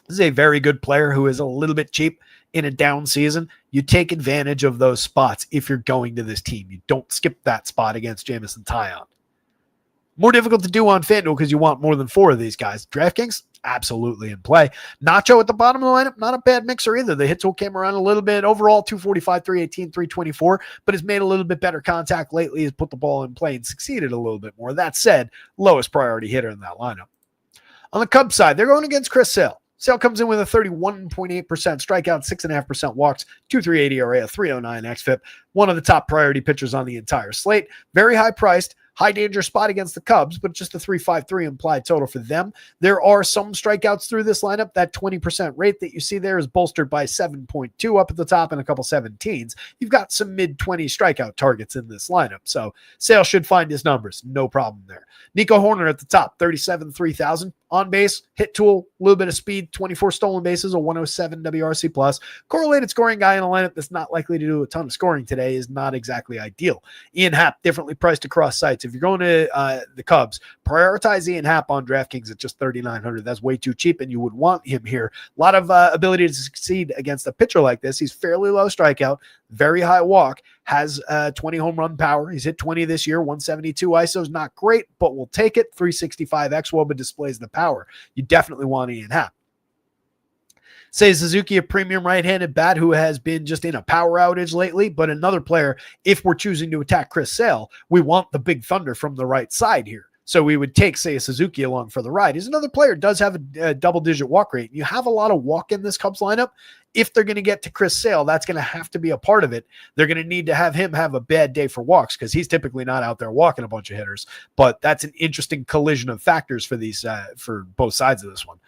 This is a very good player who is a little bit cheap in a down season. You take advantage of those spots if you're going to this team. You don't skip that spot against Jamison Taillon. More difficult to do on FanDuel because you want more than 4 of these guys. DraftKings, absolutely in play. Nacho at the bottom of the lineup, not a bad mixer either. The hit tool came around a little bit. Overall, 245, 318, 324, but has made a little bit better contact lately, has put the ball in play and succeeded a little bit more. That said, lowest priority hitter in that lineup. On the Cubs side, they're going against Chris Sale. Sale comes in with a 31.8% strikeout, 6.5% walks, 2.38 ERA, a 3.09 xFIP. One of the top priority pitchers on the entire slate. Very high priced, high danger spot against the Cubs, but just a 3.53 implied total for them. There are some strikeouts through this lineup. That 20% rate that you see there is bolstered by 7.2 up at the top and a couple 17s. You've got some mid-20 strikeout targets in this lineup, so Sale should find his numbers. No problem there. Nico Horner at the top, 37, 3,000. On base, hit tool, a little bit of speed, 24 stolen bases, a 107 WRC plus. Correlated scoring guy in a lineup that's not likely to do a ton of scoring today is not exactly ideal. Ian Happ, differently priced across sites If you're going to the Cubs, prioritize Ian Happ on DraftKings at just 3,900. That's way too cheap, and you would want him here. A lot of ability to succeed against a pitcher like this. He's fairly low strikeout, very high walk, has 20 home run power. He's hit 20 this year, 172 ISO is not great, but we'll take it. 365 xWOBA displays the power. You definitely want Ian Happ. Seiya Suzuki, a premium right-handed bat who has been just in a power outage lately, but another player, if we're choosing to attack Chris Sale, we want the big thunder from the right side here. So we would take Seiya Suzuki along for the ride. He's another player, does have a double-digit walk rate. You have a lot of walk in this Cubs lineup. If they're going to get to Chris Sale, that's going to have to be a part of it. They're going to need to have him have a bad day for walks because he's typically not out there walking a bunch of hitters. But that's an interesting collision of factors for these for both sides of this one.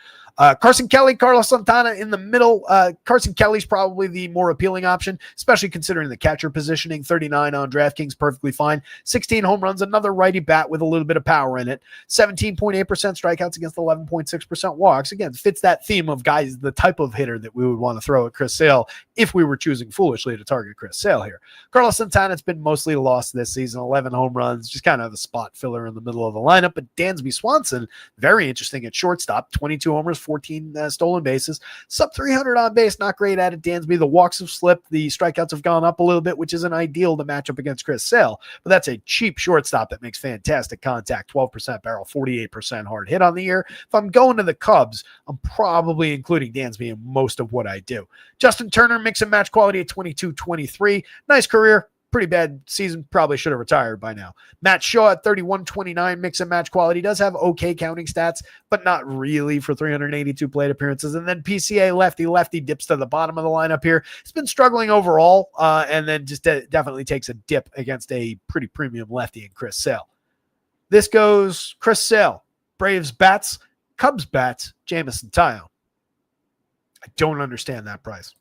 Carson Kelly, Carlos Santana in the middle. Carson Kelly's probably the more appealing option, especially considering the catcher positioning. 39 on DraftKings, perfectly fine. 16 home runs, another righty bat with a little bit of power in it. 17.8% strikeouts against 11.6% walks. Again, fits that theme of guys, the type of hitter that we would want to throw at Chris Sale if we were choosing foolishly to target Chris Sale here. Carlos Santana's been mostly lost this season, 11 home runs, just kind of a spot filler in the middle of the lineup. But Dansby Swanson, very interesting at shortstop, 22 homers, 14 stolen bases, sub 300 on base, not great at it. Dansby, the walks have slipped, the strikeouts have gone up a little bit, which isn't ideal to match up against Chris Sale, but that's a cheap shortstop that makes fantastic contact, 12% barrel, 48% hard hit on the year. If I'm going to the Cubs, I'm probably including Dansby in most of what I do. Justin Turner, mix and match quality at 22-23, nice career. Pretty bad season. Probably should have retired by now. Matt Shaw at 31-29, mix and match quality. Does have okay counting stats, but not really for 382 plate appearances. And then PCA lefty dips to the bottom of the lineup here. He's been struggling overall, and then just definitely takes a dip against a pretty premium lefty in Chris Sale. This goes Chris Sale, Braves bats, Cubs bats, Jameson Taillon. I don't understand that price.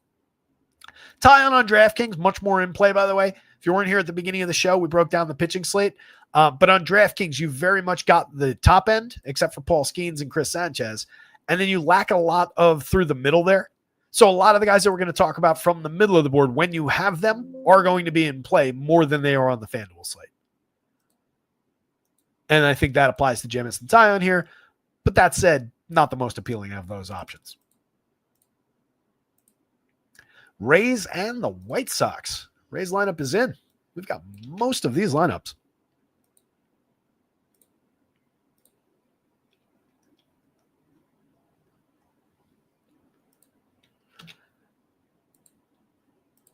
Taillon on DraftKings, much more in play, by the way. If you weren't here at the beginning of the show, we broke down the pitching slate. But on DraftKings, you very much got the top end, except for Paul Skeens and Chris Sanchez. And then you lack a lot of through the middle there. So a lot of the guys that we're going to talk about from the middle of the board, when you have them, are going to be in play more than they are on the FanDuel slate. And I think that applies to Jameson Taillon here. But that said, not the most appealing of those options. Rays and the White Sox. Rays lineup is in. We've got most of these lineups.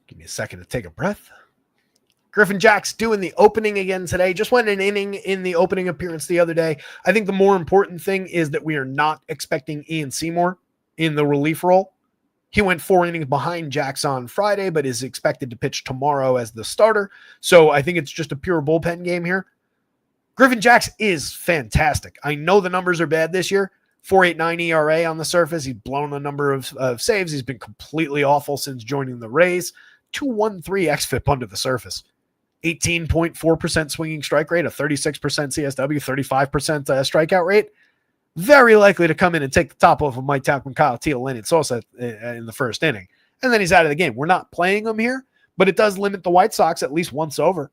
Give me a second to take a breath. Griffin Jack's doing the opening again today. Just went an inning in the opening appearance the other day. I think the more important thing is that we are not expecting Ian Seymour in the relief role. He went 4 innings behind Jax on Friday, but is expected to pitch tomorrow as the starter. So I think it's just a pure bullpen game here. Griffin Jax is fantastic. I know the numbers are bad this year. 4.89 ERA on the surface. He's blown a number of saves. He's been completely awful since joining the Rays. 2.13 xFIP under the surface. 18.4% swinging strike rate, a 36% CSW, 35% strikeout rate. Very likely to come in and take the top off of Mike Tauchman, Kyle Teel, Lenny Sosa in the first inning. And then he's out of the game. We're not playing him here, but it does limit the White Sox at least once over.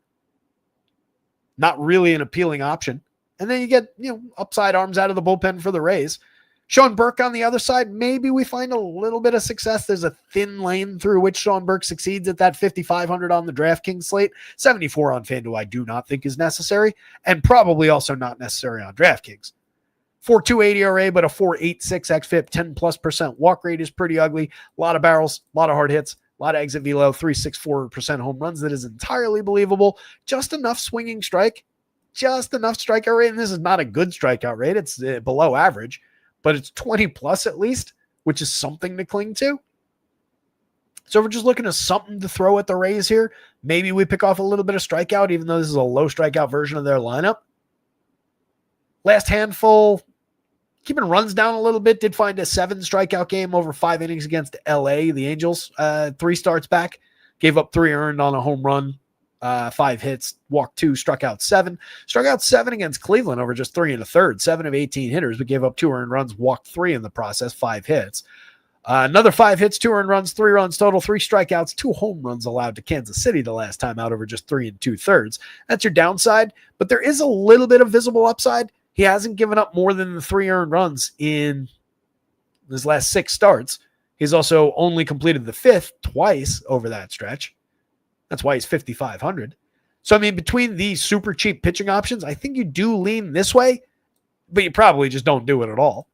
Not really an appealing option. And then you get, upside arms out of the bullpen for the Rays. Sean Burke on the other side, maybe we find a little bit of success. There's a thin lane through which Sean Burke succeeds at that 5,500 on the DraftKings slate. 74 on FanDuel I do not think is necessary, and probably also not necessary on DraftKings. 4.28 ERA, but a 4.86 xFIP, 10+% walk rate is pretty ugly. A lot of barrels, a lot of hard hits, a lot of exit velo, 3.64% home runs. That is entirely believable. Just enough swinging strike, just enough strikeout rate. And this is not a good strikeout rate. It's below average, but it's 20 plus at least, which is something to cling to. So we're just looking at something to throw at the Rays here. Maybe we pick off a little bit of strikeout, even though this is a low strikeout version of their lineup. Last handful, keeping runs down a little bit, did find a 7 strikeout game over 5 innings against LA, the Angels, 3 starts back, gave up 3 earned on a home run, 5 hits, walked 2, struck out 7. Struck out 7 against Cleveland over just 3 1/3, 7 of 18 hitters, but gave up 2 earned runs, walked 3 in the process, 5 hits. Another 5 hits, 2 earned runs, 3 runs total, 3 strikeouts, 2 home runs allowed to Kansas City the last time out over just 3 2/3. That's your downside, but there is a little bit of visible upside. He hasn't given up more than the 3 earned runs in his last 6 starts. He's also only completed the 5th twice over that stretch. That's why he's 5,500. So, I mean, between these super cheap pitching options, I think you do lean this way, but you probably just don't do it at all.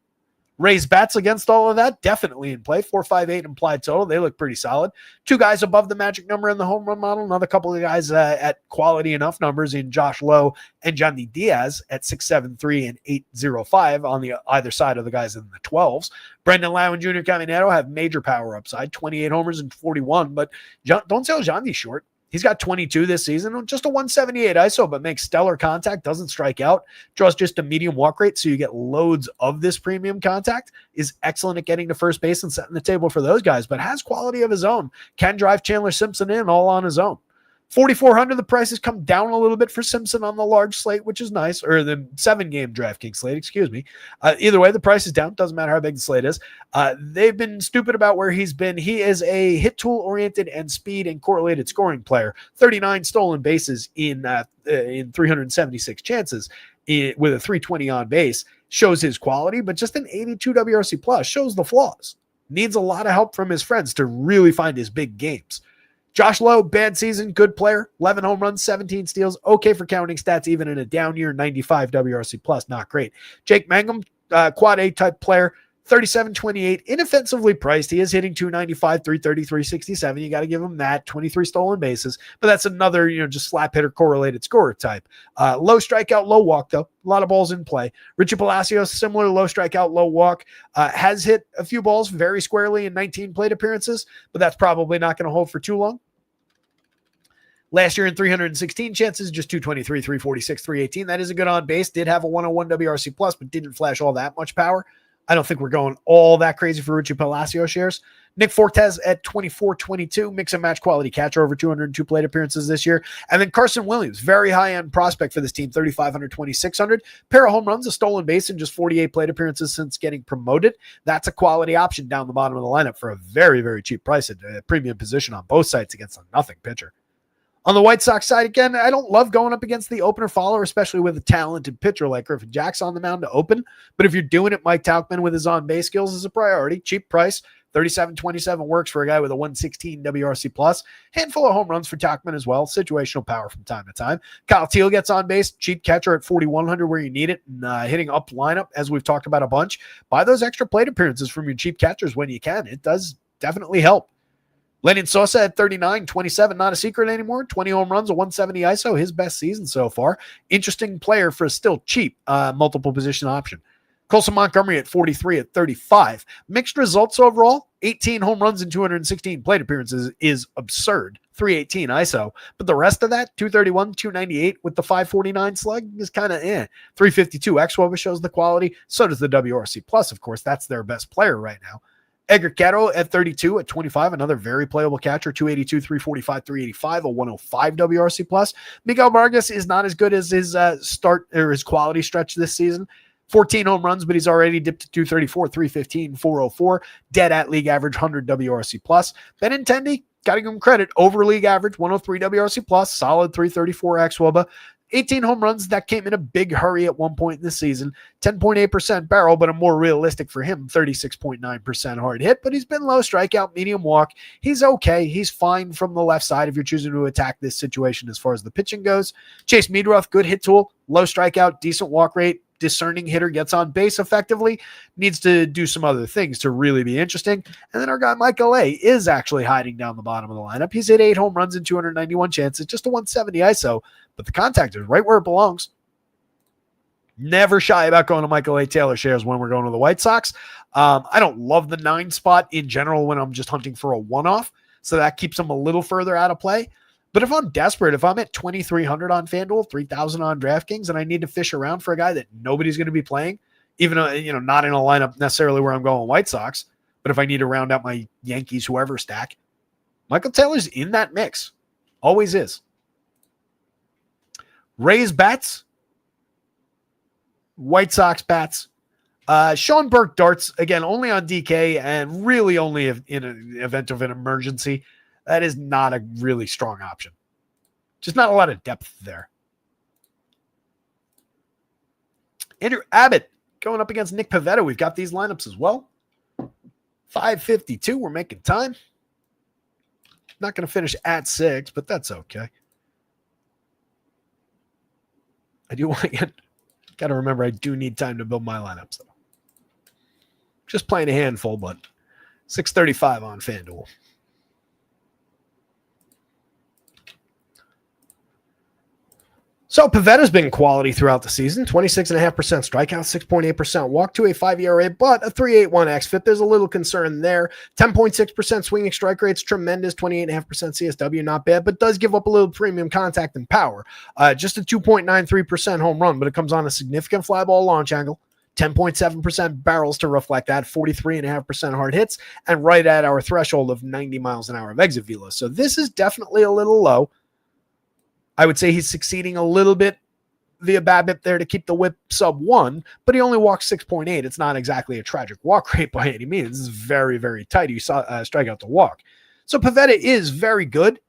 Raised bats against all of that, definitely in play. 4.58 implied total. They look pretty solid. 2 guys above the magic number in the home run model. Another couple of guys at quality enough numbers in Josh Lowe and Johnny Diaz at 6.73 and 8.05 on the either side of the guys in the 12s. Brendan Lau and Junior Caminero have major power upside, 28 homers and 41, but don't sell Johnny short. He's got 22 this season, just a 178 ISO, but makes stellar contact, doesn't strike out, draws just a medium walk rate, so you get loads of this premium contact, is excellent at getting to first base and setting the table for those guys, but has quality of his own, can drive Chandler Simpson in all on his own. 4,400, the prices come down a little bit for Simpson on the large slate, which is nice, or the 7-game DraftKings slate, excuse me. Either way, the price is down. Doesn't matter how big the slate is. They've been stupid about where he's been. He is a hit tool-oriented and speed and correlated scoring player. 39 stolen bases in 376 chances with a 320 on base shows his quality, but just an 82 WRC plus shows the flaws. Needs a lot of help from his friends to really find his big games. Josh Lowe, bad season, good player, 11 home runs, 17 steals, okay for counting stats, even in a down year, 95 WRC plus, not great. Jake Mangum, quad A type player, 37-28, inoffensively priced. He is hitting 295, 330, 367. You got to give him that. 23 stolen bases, but that's another, just slap hitter correlated scorer type. Low strikeout, low walk though. A lot of balls in play. Richie Palacios, similar low strikeout, low walk, has hit a few balls very squarely in 19 plate appearances, but that's probably not going to hold for too long. Last year in 316 chances, just 223, 346, 318. That is a good on base. Did have a 101 WRC plus, but didn't flash all that much power. I don't think we're going all that crazy for Richie Palacio shares. Nick Fortes at 24-22, mix and match quality catcher, over 202 plate appearances this year. And then Carson Williams, very high-end prospect for this team, 3,500, 2,600. Pair of home runs, a stolen base in just 48 plate appearances since getting promoted. That's a quality option down the bottom of the lineup for a very, very cheap price at a premium position on both sides against a nothing pitcher. On the White Sox side, again, I don't love going up against the opener follower, especially with a talented pitcher like Griffin Jack's on the mound to open. But if you're doing it, Mike Tauchman with his on-base skills is a priority. Cheap price, 37-27 works for a guy with a 116 WRC plus. Handful of home runs for Tauchman as well. Situational power from time to time. Kyle Teal gets on base. Cheap catcher at 4,100 where you need it. And hitting up lineup, as we've talked about a bunch. Buy those extra plate appearances from your cheap catchers when you can. It does definitely help. Lenyn Sosa at 39-27, not a secret anymore. 20 home runs, a 170 ISO, his best season so far. Interesting player for a still cheap multiple position option. Colson Montgomery at 43 at 35. Mixed results overall. 18 home runs and 216 plate appearances is absurd. 318 ISO. But the rest of that, 231, 298 with the 549 slug is kind of 352 xWOBA shows the quality. So does the WRC plus, of course. That's their best player right now. Edgar Quero at 32 at 25, another very playable catcher, 282, 345, 385, a 105 WRC plus. Miguel Vargas is not as good as his start or his quality stretch this season. 14 home runs, but he's already dipped to 234, 315, 404, dead at league average, 100 WRC plus. Benintendi, got to give him credit, over league average, 103 WRC plus, solid 334 xWOBA. 18 home runs, that came in a big hurry at one point in the season. 10.8% barrel, but a more realistic for him, 36.9% hard hit. But he's been low strikeout, medium walk. He's okay. He's fine from the left side if you're choosing to attack this situation as far as the pitching goes. Chase Meadroth, good hit tool, low strikeout, decent walk rate, discerning hitter, gets on base effectively, needs to do some other things to really be interesting. And then our guy Michael A is actually hiding down the bottom of the lineup. He's hit 8 home runs in 291 chances, just a 170 ISO, but the contact is right where it belongs. Never shy about going to Michael A. Taylor shares when we're going to the White Sox. I don't love the 9 spot in general when I'm just hunting for a one-off, so that keeps them a little further out of play. But if I'm desperate, if I'm at 2,300 on FanDuel, 3,000 on DraftKings, and I need to fish around for a guy that nobody's going to be playing, even not in a lineup necessarily where I'm going White Sox, but if I need to round out my Yankees whoever stack, Michael Taylor's in that mix. Always is. Rays bats, White Sox bats. Sean Burke darts, again, only on DK and really only in an event of an emergency. That is not a really strong option. Just not a lot of depth there. Andrew Abbott going up against Nick Pivetta. We've got these lineups as well. 552. We're making time. Not going to finish at 6, but that's okay. I do want to get, got to remember I do need time to build my lineups though. Just playing a handful, but 635 on FanDuel. So Pavetta's been quality throughout the season. 26.5% strikeout, 6.8% walk to a 5 ERA, but a 3.81 xFIP. There's a little concern there. 10.6% swinging strike rates, tremendous. 28.5% CSW, not bad, but does give up a little premium contact and power. Just a 2.93% home run, but it comes on a significant fly ball launch angle. 10.7% barrels to reflect that, 43.5% hard hits, and right at our threshold of 90 miles an hour of exit velo. So this is definitely a little low. I would say he's succeeding a little bit via BABIP there to keep the whip sub 1, but he only walks 6.8. It's not exactly a tragic walk rate by any means. This is very, very tight. You saw strikeout to walk. So Pivetta is very good.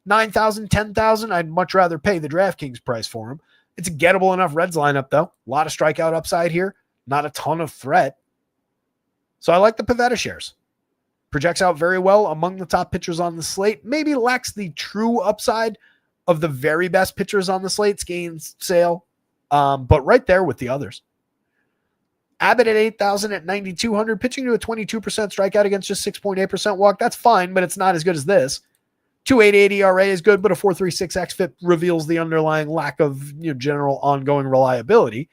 9,000, 10,000. I'd much rather pay the DraftKings price for him. It's a gettable enough Reds lineup, though. A lot of strikeout upside here. Not a ton of threat. So I like the Pivetta shares. Projects out very well among the top pitchers on the slate. Maybe lacks the true upside of the very best pitchers on the slate, Skeens, Sale, but right there with the others. Abbott at 8,000 at 9,200, pitching to a 22% strikeout against just 6.8% walk. That's fine, but it's not as good as this. 2.88 ERA is good, but a 4.36 xFIP reveals the underlying lack of general ongoing reliability,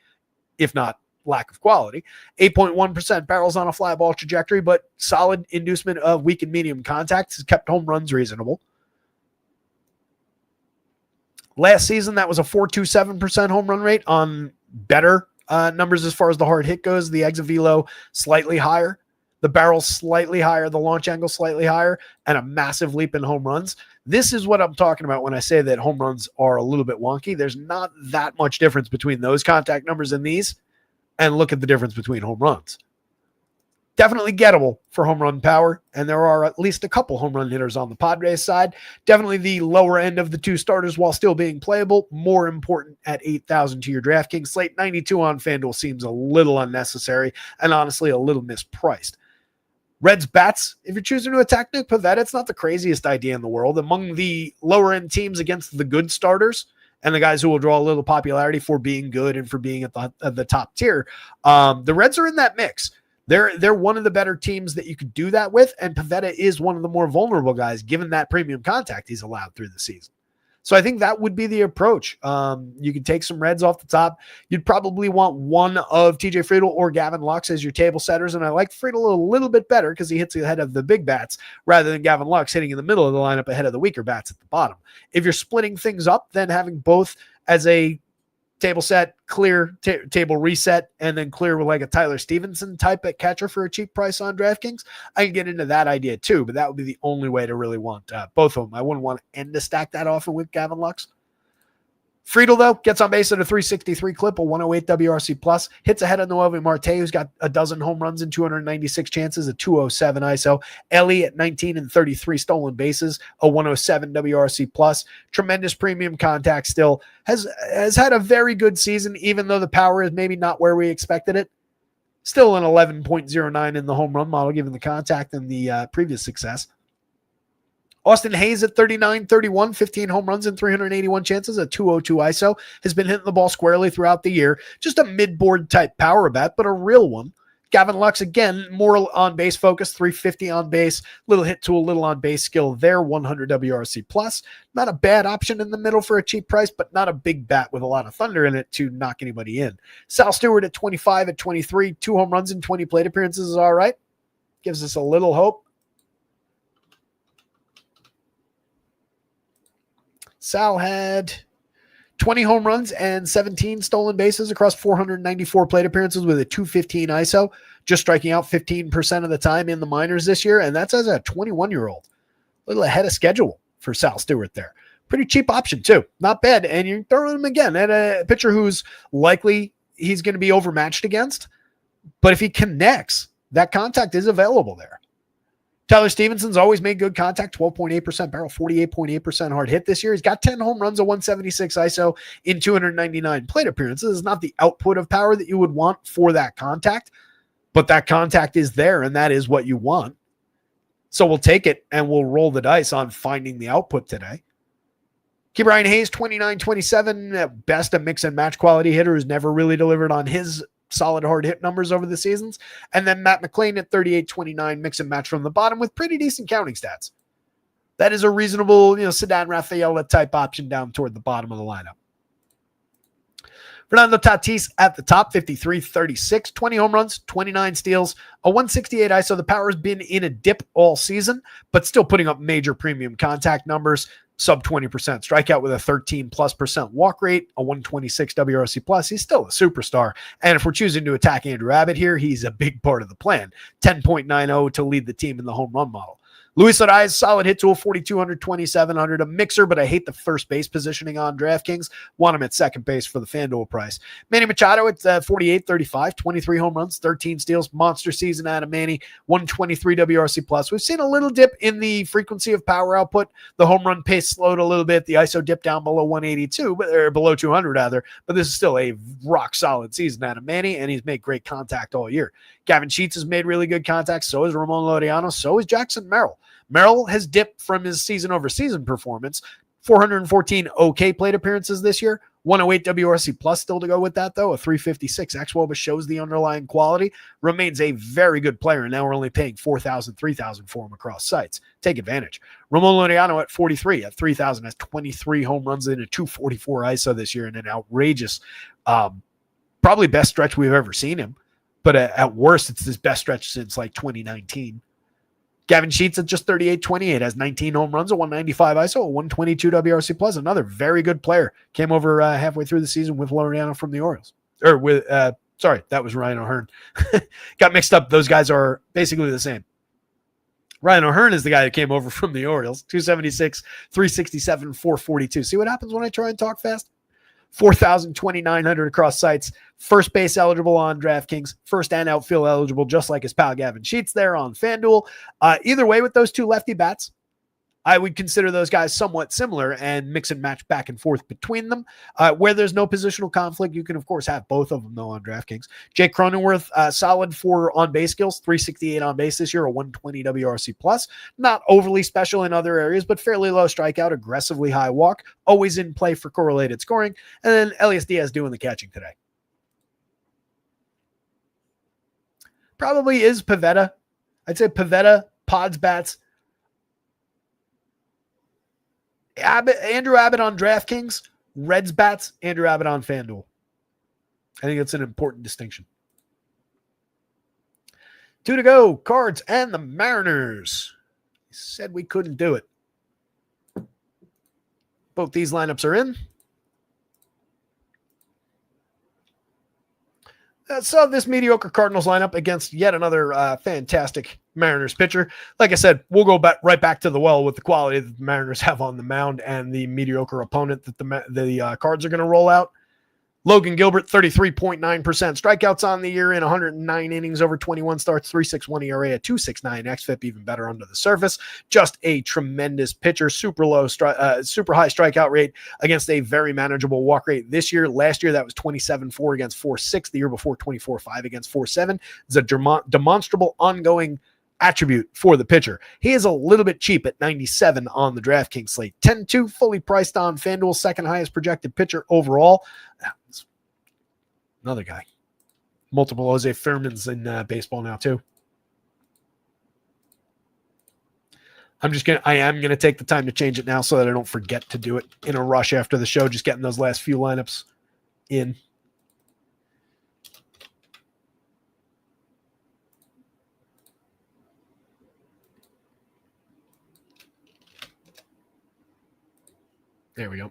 if not lack of quality. 8.1% barrels on a fly ball trajectory, but solid inducement of weak and medium contact has kept home runs reasonable. Last season, that was a 4.27% home run rate on better numbers as far as the hard hit goes. The exit velo slightly higher, the barrel slightly higher, the launch angle slightly higher, and a massive leap in home runs. This is what I'm talking about when I say that home runs are a little bit wonky. There's not that much difference between those contact numbers and these, and look at the difference between home runs. Definitely gettable for home run power, and there are at least a couple home run hitters on the Padres side. Definitely the lower end of the two starters while still being playable. More important at 8,000 to your DraftKings slate. 92 on FanDuel seems a little unnecessary and honestly a little mispriced. Reds bats, if you're choosing to attack Nick Pivetta, it's not the craziest idea in the world. Among the lower end teams against the good starters and the guys who will draw a little popularity for being good and for being at the top tier, the Reds are in that mix. They're one of the better teams that you could do that with, and Pivetta is one of the more vulnerable guys given that premium contact he's allowed through the season. So I think that would be the approach. You could take some Reds off the top. You'd probably want one of TJ Friedl or Gavin Lux as your table setters, and I like Friedl a little bit better because he hits ahead of the big bats rather than Gavin Lux hitting in the middle of the lineup ahead of the weaker bats at the bottom. If you're splitting things up, then having both as a table set, clear, table reset, and then clear with like a Tyler Stevenson type at catcher for a cheap price on DraftKings, I can get into that idea too, but that would be the only way to really want both of them. I wouldn't want to end to stack that offer with Gavin Lux. Friedl, though, gets on base at a 363 clip, a 108 WRC plus, hits ahead of Noelvi Marte, who's got a dozen home runs in 296 chances, a 207 ISO. Ellie at 19 and 33 stolen bases, a 107 WRC plus. Tremendous premium contact still. Has had a very good season, even though the power is maybe not where we expected it. Still an 11.09 in the home run model, given the contact and the previous success. Austin Hayes at 39, 31, 15 home runs and 381 chances, a 202 ISO, has been hitting the ball squarely throughout the year. Just a mid-board type power bat, but a real one. Gavin Lux, again, more on-base focus, 350 on base, little hit tool, little on-base skill there, 100 WRC plus. Not a bad option in the middle for a cheap price, but not a big bat with a lot of thunder in it to knock anybody in. Sal Stewart at 25, at 23, 2 home runs and 20 plate appearances is all right. Gives us a little hope. Sal had 20 home runs and 17 stolen bases across 494 plate appearances with a 215 ISO, just striking out 15% of the time in the minors this year, and that's as a 21-year-old. A little ahead of schedule for Sal Stewart there. Pretty cheap option, too. Not bad, and you're throwing him again at a pitcher who's likely he's going to be overmatched against, But if he connects, that contact is available there. Tyler Stevenson's always made good contact, 12.8% barrel, 48.8% hard hit this year. He's got 10 home runs, a 176 ISO in 299 plate appearances. It's not the output of power that you would want for that contact, but that contact is there, and that is what you want. So we'll take it, and we'll roll the dice on finding the output today. Ke'Bryan Hayes, 29-27, at best a mix and match quality hitter who's never really delivered on his solid hard hit numbers over the seasons. And then Matt McClain at 38-29, mix and match from the bottom with pretty decent counting stats. That is a reasonable, Ceddanne Rafaela type option down toward the bottom of the lineup. Fernando Tatis at the top, 53-36, 20 home runs, 29 steals, a 168 ISO. The power has been in a dip all season, but still putting up major premium contact numbers. Sub 20% strikeout with a 13+% walk rate, a 126 WRC plus. He's still a superstar. And if we're choosing to attack Andrew Abbott here, he's a big part of the plan. 10.90 to lead the team in the home run model. Luis Arias, solid hit tool, 4,200, 2,700, a mixer, but I hate the first base positioning on DraftKings. Want him at second base for the FanDuel price. Manny Machado at 48-35, 23 home runs, 13 steals, monster season out of Manny, 123 WRC plus. We've seen a little dip in the frequency of power output. The home run pace slowed a little bit. The ISO dipped down below 182, or below 200 rather, but this is still a rock solid season out of Manny, and he's made great contact all year. Gavin Sheets has made really good contact. So is Ramon Laureano. So is Jackson Merrill. Merrill has dipped from his season-over-season performance. 414 okay plate appearances this year. 108 WRC plus still to go with that, though. A 356 xWOBA shows the underlying quality. Remains a very good player, and now we're only paying $4,000, $3,000 for him across sites. Take advantage. Ramon Laureano at 43, at $3,000, has 23 home runs in a 244 ISO this year, and an outrageous, probably best stretch we've ever seen him. But at worst, it's his best stretch since like 2019. Gavin Sheets at just 38-28 has 19 home runs, a 195 ISO, a 122 WRC plus. Another very good player. Came over halfway through the season with Laureano from the Orioles. Or with, sorry, that was Ryan O'Hearn. Got mixed up. Those guys are basically the same. Ryan O'Hearn is the guy that came over from the Orioles. 276, 367, 442. See what happens when I try and talk fast? 4,2,900 across sites. First base eligible on DraftKings. First and outfield eligible, just like his pal Gavin Sheets there on FanDuel. Either way, with those two lefty bats, I would consider those guys somewhat similar and mix and match back and forth between them. Where there's no positional conflict, you can, of course, have both of them, though, on DraftKings. Jake Cronenworth, solid for on-base skills, 368 on base this year, a 120 WRC plus. Not overly special in other areas, but fairly low strikeout, aggressively high walk, always in play for correlated scoring. And then Elias Diaz doing the catching today. Probably is Pivetta. I'd say Pivetta, Pods bats, Andrew Abbott on DraftKings, Reds bats, Andrew Abbott on FanDuel. I think it's an important distinction. 2 to go, Cards and the Mariners. Said we couldn't do it. Both these lineups are in. So this mediocre Cardinals lineup against yet another fantastic Mariners pitcher. Like I said, we'll go right back to the well with the quality that the Mariners have on the mound and the mediocre opponent that the Cards are going to roll out. Logan Gilbert, 33.9% strikeouts on the year in 109 innings over 21 starts, 3.61 ERA, a 2.69 xFIP, even better under the surface. Just a tremendous pitcher, super high strikeout rate against a very manageable walk rate this year. Last year, that was 27.4 against 4.6. The year before, 24.5 against 4.7. It's a demonstrable ongoing attribute for the pitcher. He is a little bit cheap at 97 on the DraftKings slate. 10-2, fully priced on FanDuel, second highest projected pitcher overall. Another guy. Multiple Jose Furmans in baseball now too. I am gonna take the time to change it now so that I don't forget to do it in a rush after the show. Just getting those last few lineups in. There we go.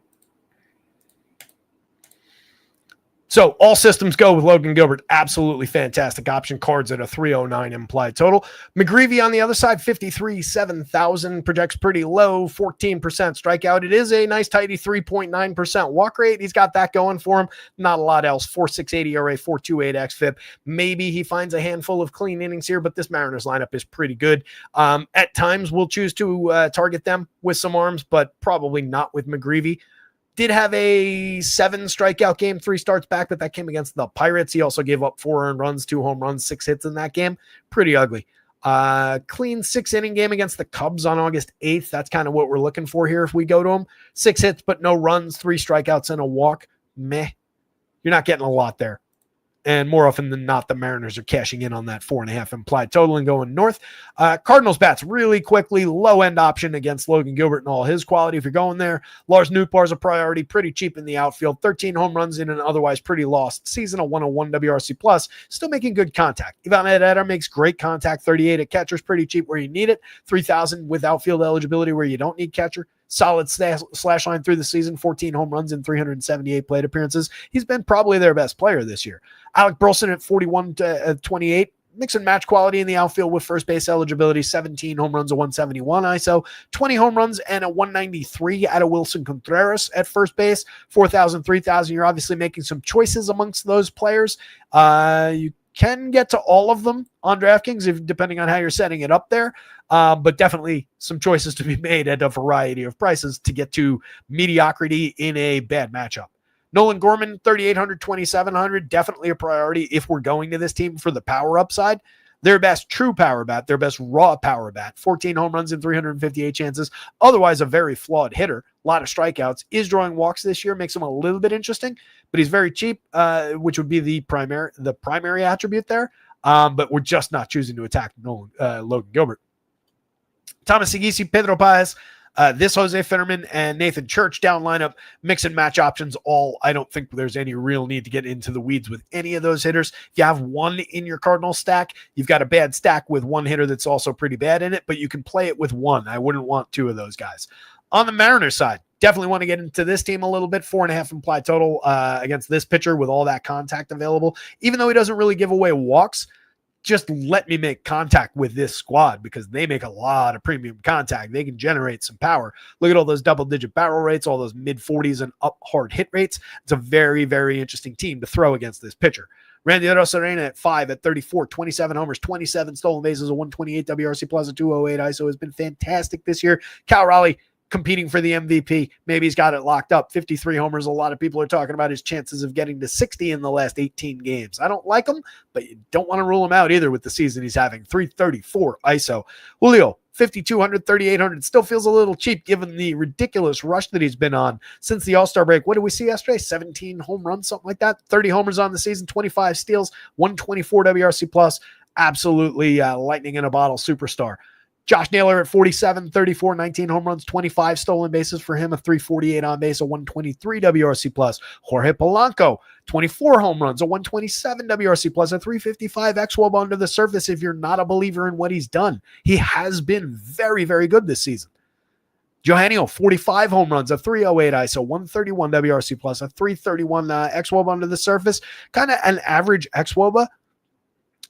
So all systems go with Logan Gilbert. Absolutely fantastic option. Cards at a 309 implied total. McGreevy on the other side, 7,000 projects pretty low, 14% strikeout. It is a nice tidy 3.9% walk rate. He's got that going for him. Not a lot else. 4.68 ERA, 4.28 xFIP. Maybe he finds a handful of clean innings here, but this Mariners lineup is pretty good. At times, we'll choose to target them with some arms, but probably not with McGreevy. Did have a 7 strikeout game, 3 starts back, but that came against the Pirates. He also gave up 4 earned runs, 2 home runs, 6 hits in that game. Pretty ugly. Clean 6-inning game against the Cubs on August 8th. That's kind of what we're looking for here if we go to him. 6 hits, but no runs, 3 strikeouts and a walk. Meh. You're not getting a lot there. And more often than not, the Mariners are cashing in on that 4.5 implied total and going north. Cardinals bats really quickly, low-end option against Logan Gilbert and all his quality. If you're going there, Lars Nootbaar's a priority, pretty cheap in the outfield. 13 home runs in an otherwise pretty lost season, a 101 WRC+, still making good contact. Ivan Edera makes great contact, 38 at catcher's pretty cheap where you need it, 3,000 with outfield eligibility where you don't need catcher. Solid slash line through the season, 14 home runs in 378 plate appearances. He's been probably their best player this year. Alec Burleson at 41-28. Mix and match quality in the outfield with first base eligibility, 17 home runs, a 171 ISO, 20 home runs, and a 193 out of Wilson Contreras at first base, 4,000, 3,000. You're obviously making some choices amongst those players. You can get to all of them on DraftKings, depending on how you're setting it up there. But definitely some choices to be made at a variety of prices to get to mediocrity in a bad matchup. Nolan Gorman, 3,800, 2,700, definitely a priority if we're going to this team for the power upside. Their best true power bat, their best raw power bat, 14 home runs in 358 chances. Otherwise, a very flawed hitter. A lot of strikeouts. Is drawing walks this year, makes him a little bit interesting, but he's very cheap, which would be the primary attribute there. But we're just not choosing to attack Logan Gilbert. Thomas Segisi, Pedro Paez, this Jose Finnerman and Nathan Church down lineup, mix and match options all. I don't think there's any real need to get into the weeds with any of those hitters. If you have one in your Cardinals stack, you've got a bad stack with one hitter that's also pretty bad in it, but you can play it with one. I wouldn't want 2 of those guys. On the Mariners side, definitely want to get into this team a little bit. 4.5 implied total against this pitcher with all that contact available. Even though he doesn't really give away walks, just let me make contact with this squad because they make a lot of premium contact. They can generate some power. Look at all those double-digit barrel rates, all those mid-40s and up hard hit rates. It's a very, very interesting team to throw against this pitcher. Randy Arozarena at 5 at 34, 27 homers, 27 stolen bases, a 128 WRC plus, a 208 ISO has been fantastic this year. Cal Raleigh competing for the MVP. Maybe he's got it locked up. 53 homers. A lot of people are talking about his chances of getting to 60 in the last 18 games. I don't like him, but you don't want to rule him out either with the season he's having. 334 ISO. Julio, 5,200, 3,800. Still feels a little cheap given the ridiculous rush that he's been on since the All-Star break. What did we see yesterday? 17 home runs, something like that. 30 homers on the season, 25 steals, 124 WRC plus. Absolutely lightning in a bottle superstar. Josh Naylor at 47, 34, 19 home runs, 25 stolen bases for him, a 348 on base, a 123 WRC plus. Jorge Polanco, 24 home runs, a 127 WRC plus, a 355 xWOB under the surface. If you're not a believer in what he's done, he has been very, very good this season. Johanio, 45 home runs, a 308 ISO, 131 WRC plus, a 331 xWOB under the surface. Kind of an average xWOBA,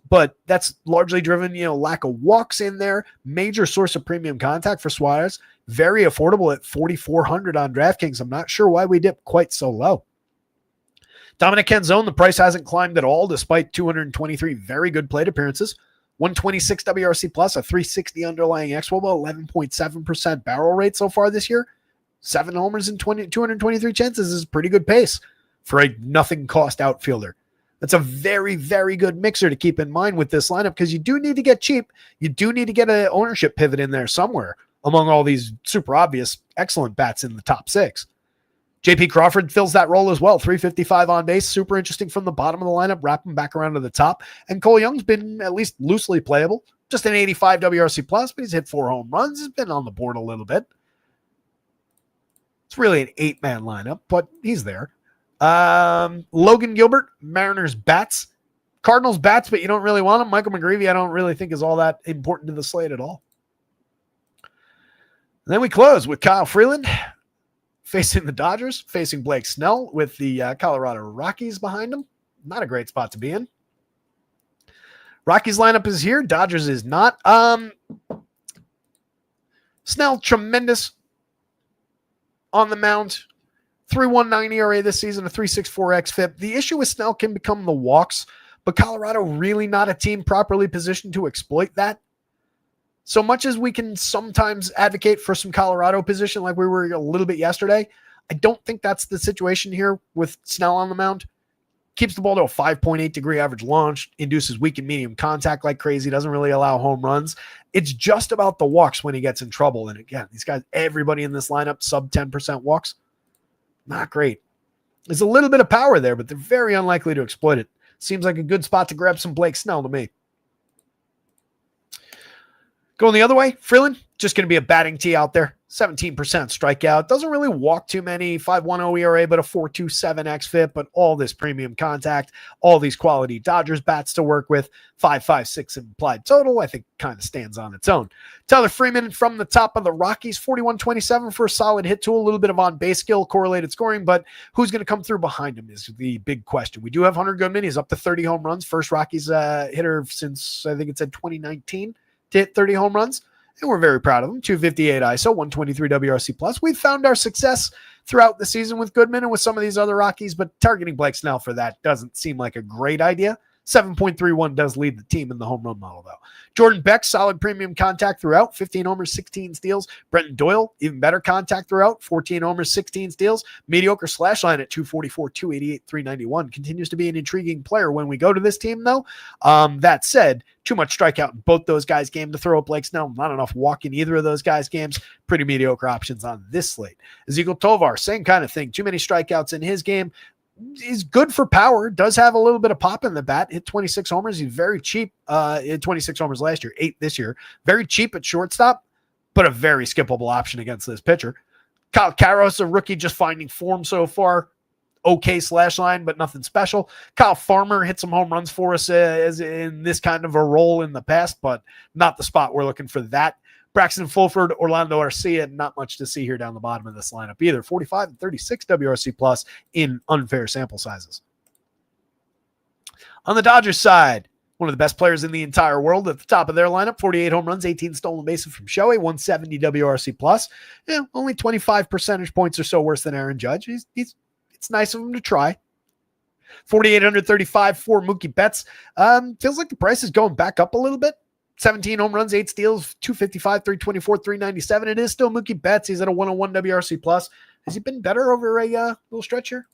but that's largely driven, lack of walks in there. Major source of premium contact for Suarez. Very affordable at 4,400 on DraftKings. I'm not sure why we dipped quite so low. Dominic Canzone, the price hasn't climbed at all despite 223 very good plate appearances. 126 WRC plus, a 360 underlying xWOBA, 11.7% barrel rate so far this year. 7 homers in 223 chances is a pretty good pace for a nothing cost outfielder. That's a very, very good mixer to keep in mind with this lineup because you do need to get cheap. You do need to get an ownership pivot in there somewhere among all these super obvious, excellent bats in the top 6. JP Crawford fills that role as well. 355 on base, super interesting from the bottom of the lineup, wrapping back around to the top. And Cole Young's been at least loosely playable. Just an 85 WRC plus, but he's hit 4 home runs. He's been on the board a little bit. It's really an 8-man lineup, but he's there. Logan Gilbert, Mariners bats, Cardinals bats, but you don't really want him. Michael McGreevy, I don't really think is all that important to the slate at all. And then we close with Kyle Freeland, facing the Dodgers, facing Blake Snell with the Colorado Rockies behind him. Not a great spot to be in. Rockies lineup is here. Dodgers is not. Snell, tremendous on the mound. 3.19 ERA this season, a 3.64 xFIP. The issue with Snell can become the walks, but Colorado really not a team properly positioned to exploit that. So much as we can sometimes advocate for some Colorado position like we were a little bit yesterday, I don't think that's the situation here with Snell on the mound. Keeps the ball to a 5.8 degree average launch, induces weak and medium contact like crazy, doesn't really allow home runs. It's just about the walks when he gets in trouble. And again, these guys, everybody in this lineup, sub 10% walks. Not great. There's a little bit of power there, but they're very unlikely to exploit it. Seems like a good spot to grab some Blake Snell to me. Going the other way, Freeland, just going to be a batting tee out there. 17% strikeout. Doesn't really walk too many. 5.10 ERA, but a 4.27 xFIP. But all this premium contact, all these quality Dodgers bats to work with. 5.56 implied total. I think kind of stands on its own. Tyler Freeman from the top of the Rockies, 41.27 for a solid hit tool. A little bit of on-base skill, correlated scoring, but who's going to come through behind him is the big question. We do have Hunter Goodman. He's up to 30 home runs. First Rockies hitter since, I think it said 2019 to hit 30 home runs. And we're very proud of him. 258 ISO, 123 WRC plus. We've found our success throughout the season with Goodman and with some of these other Rockies, but targeting Blake Snell for that doesn't seem like a great idea. 7.31 does lead the team in the home run model, though. Jordan Beck, solid premium contact throughout, 15 homers, 16 steals. Brenton Doyle, even better contact throughout, 14 homers, 16 steals. Mediocre slash line at 244, 288, 391. Continues to be an intriguing player when we go to this team, though. That said, too much strikeout in both those guys' game to throw up Blake Snell. Not enough walk in either of those guys' games. Pretty mediocre options on this slate. Ezekiel Tovar, same kind of thing. Too many strikeouts in his game. He's good for power, does have a little bit of pop in the bat, hit 26 homers. He's very cheap. Hit 26 homers last year, 8 this year. Very cheap at shortstop, but a very skippable option against this pitcher. Kyle Karros, a rookie just finding form so far. Okay slash line, but nothing special. Kyle Farmer hit some home runs for us as in this kind of a role in the past, but not the spot we're looking for that. Braxton Fulford, Orlando Arcia, not much to see here down the bottom of this lineup either. 45 and 36 WRC plus in unfair sample sizes. On the Dodgers side, one of the best players in the entire world at the top of their lineup, 48 home runs, 18 stolen bases from Shohei, 170 WRC plus. Yeah, only 25 percentage points or so worse than Aaron Judge. It's nice of him to try. 4,835 for Mookie Betts. Feels like the price is going back up a little bit. 17 home runs, 8 steals, 255, 324, 397. It is still Mookie Betts. He's at a 101 WRC plus. Has he been better over a little stretch here?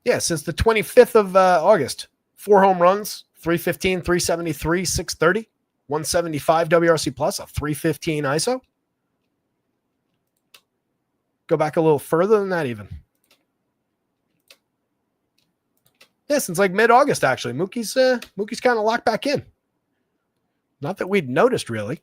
Yeah, since the 25th of August. 4 home runs, 315, 373, 630. 175 WRC plus, a 315 ISO. Go back a little further than that even. Yeah, since like mid-August, actually. Mookie's kind of locked back in. Not that we'd noticed, really.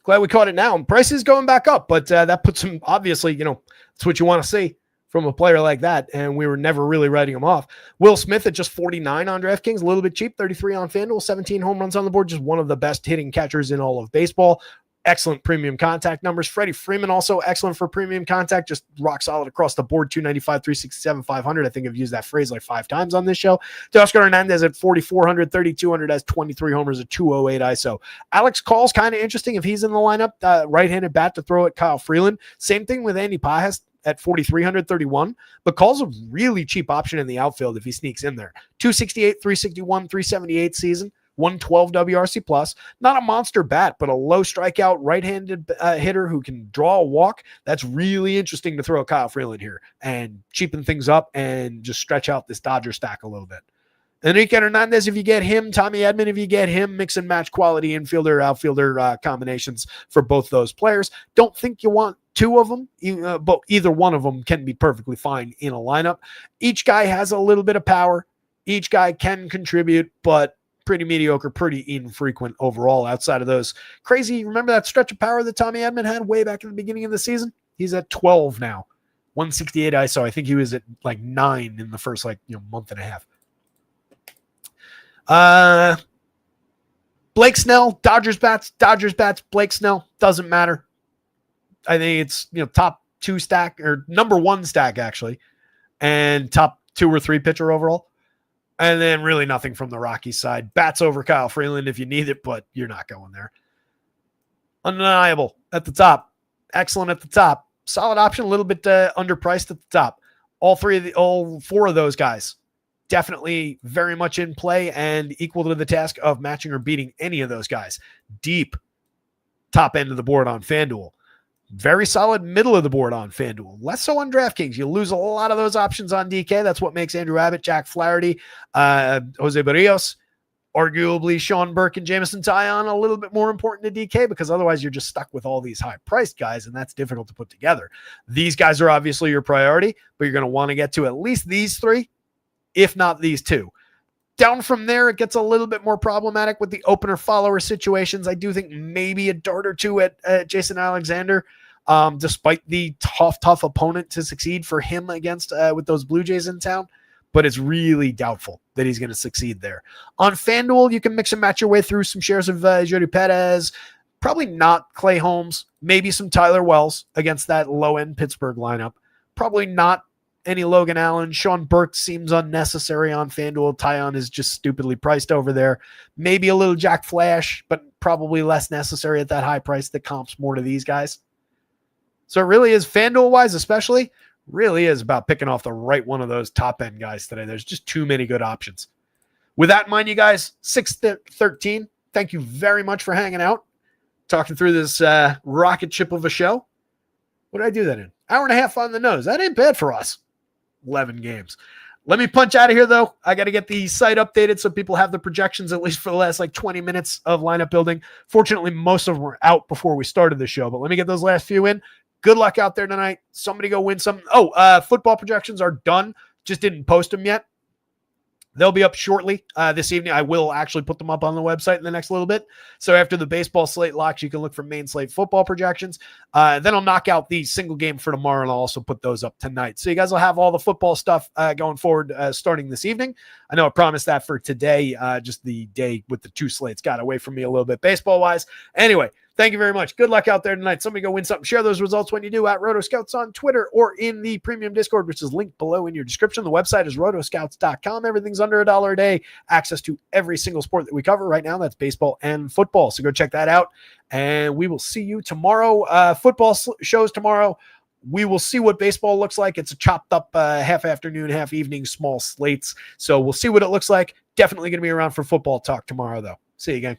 Glad we caught it now. And price is going back up, but that puts him, obviously, that's what you want to see from a player like that, and we were never really writing him off. Will Smith at just 49 on DraftKings, a little bit cheap, 33 on FanDuel, 17 home runs on the board, just one of the best hitting catchers in all of baseball. Excellent premium contact numbers. Freddie Freeman also excellent for premium contact, just rock solid across the board, 295, 367, 500. I think I've used that phrase like 5 times on this show. Teoscar Hernandez at 4,400, 3,200 has 23 homers, a 208 ISO. Alex Call's kind of interesting if he's in the lineup. Right-handed bat to throw at Kyle Freeland. Same thing with Andy Pajas at 4,331, but Call's a really cheap option in the outfield if he sneaks in there. 268, 361, 378 season, 112 WRC plus. Not a monster bat, but a low strikeout right-handed hitter who can draw a walk. That's really interesting to throw Kyle Freeland here and cheapen things up and just stretch out this Dodger stack a little bit. Enrique Hernandez, if you get him, Tommy Edman, if you get him, mix and match quality infielder, outfielder combinations for both those players. Don't think you want 2 of them, but either one of them can be perfectly fine in a lineup. Each guy has a little bit of power. Each guy can contribute, but pretty mediocre, pretty infrequent overall outside of those crazy. Remember that stretch of power that Tommy Edman had way back in the beginning of the season? He's at 12 now. 168 ISO. I think he was at like 9 in the first month and a half. Blake Snell, Dodgers bats, Blake Snell, doesn't matter. I think it's, top 2 stack or number 1 stack actually, and top 2 or 3 pitcher overall. And then really nothing from the Rockies side. Bats over Kyle Freeland if you need it, but you're not going there. Undeniable at the top. Excellent at the top. Solid option, a little bit underpriced at the top. All 4 of those guys definitely very much in play and equal to the task of matching or beating any of those guys. Deep top end of the board on FanDuel. Very solid middle of the board on FanDuel. Less so on DraftKings. You lose a lot of those options on DK. That's what makes Andrew Abbott, Jack Flaherty, Jose Barrios, arguably Sean Burke and Jameson Taillon a little bit more important to DK, because otherwise you're just stuck with all these high-priced guys, and that's difficult to put together. These guys are obviously your priority, but you're going to want to get to at least these 3, if not these 2. Down from there, it gets a little bit more problematic with the opener-follower situations. I do think maybe a dart or 2 at Jason Alexander, despite the tough opponent to succeed for him against with those Blue Jays in town. But it's really doubtful that he's going to succeed there. On FanDuel, you can mix and match your way through some shares of Jody Perez, probably not Clay Holmes, maybe some Tyler Wells against that low-end Pittsburgh lineup. Probably not any Logan Allen. Sean Burke seems unnecessary on FanDuel. Taillon is just stupidly priced over there. Maybe a little Jack Flash, but probably less necessary at that high price that comps more to these guys. So it really is, FanDuel-wise especially, really is about picking off the right one of those top-end guys today. There's just too many good options. With that in mind, you guys, 6:13, thank you very much for hanging out, talking through this rocket ship of a show. What did I do that in? Hour and a half on the nose. That ain't bad for us. 11 games. Let me punch out of here, though. I got to get the site updated so people have the projections, at least for the last 20 minutes of lineup building. Fortunately, most of them were out before we started the show, but let me get those last few in. Good luck out there tonight. Somebody go win some. Football projections are done. Just didn't post them yet. They'll be up shortly this evening. I will actually put them up on the website in the next little bit. So after the baseball slate locks, you can look for main slate football projections. Then I'll knock out the single game for tomorrow, and I'll also put those up tonight. So you guys will have all the football stuff going forward starting this evening. I know I promised that for today. Just the day with the 2 slates got away from me a little bit baseball-wise. Anyway, thank you very much. Good luck out there tonight. Somebody go win something. Share those results when you do at rotoscouts on Twitter or in the premium Discord, which is linked below in your description. The website is rotoscouts.com. Everything's under $1 a day. Access to every single sport that we cover right now. That's baseball and football. So go check that out. And we will see you tomorrow. Football shows tomorrow. We will see what baseball looks like. It's a chopped up half afternoon, half evening, small slates. So we'll see what it looks like. Definitely going to be around for football talk tomorrow, though. See you again.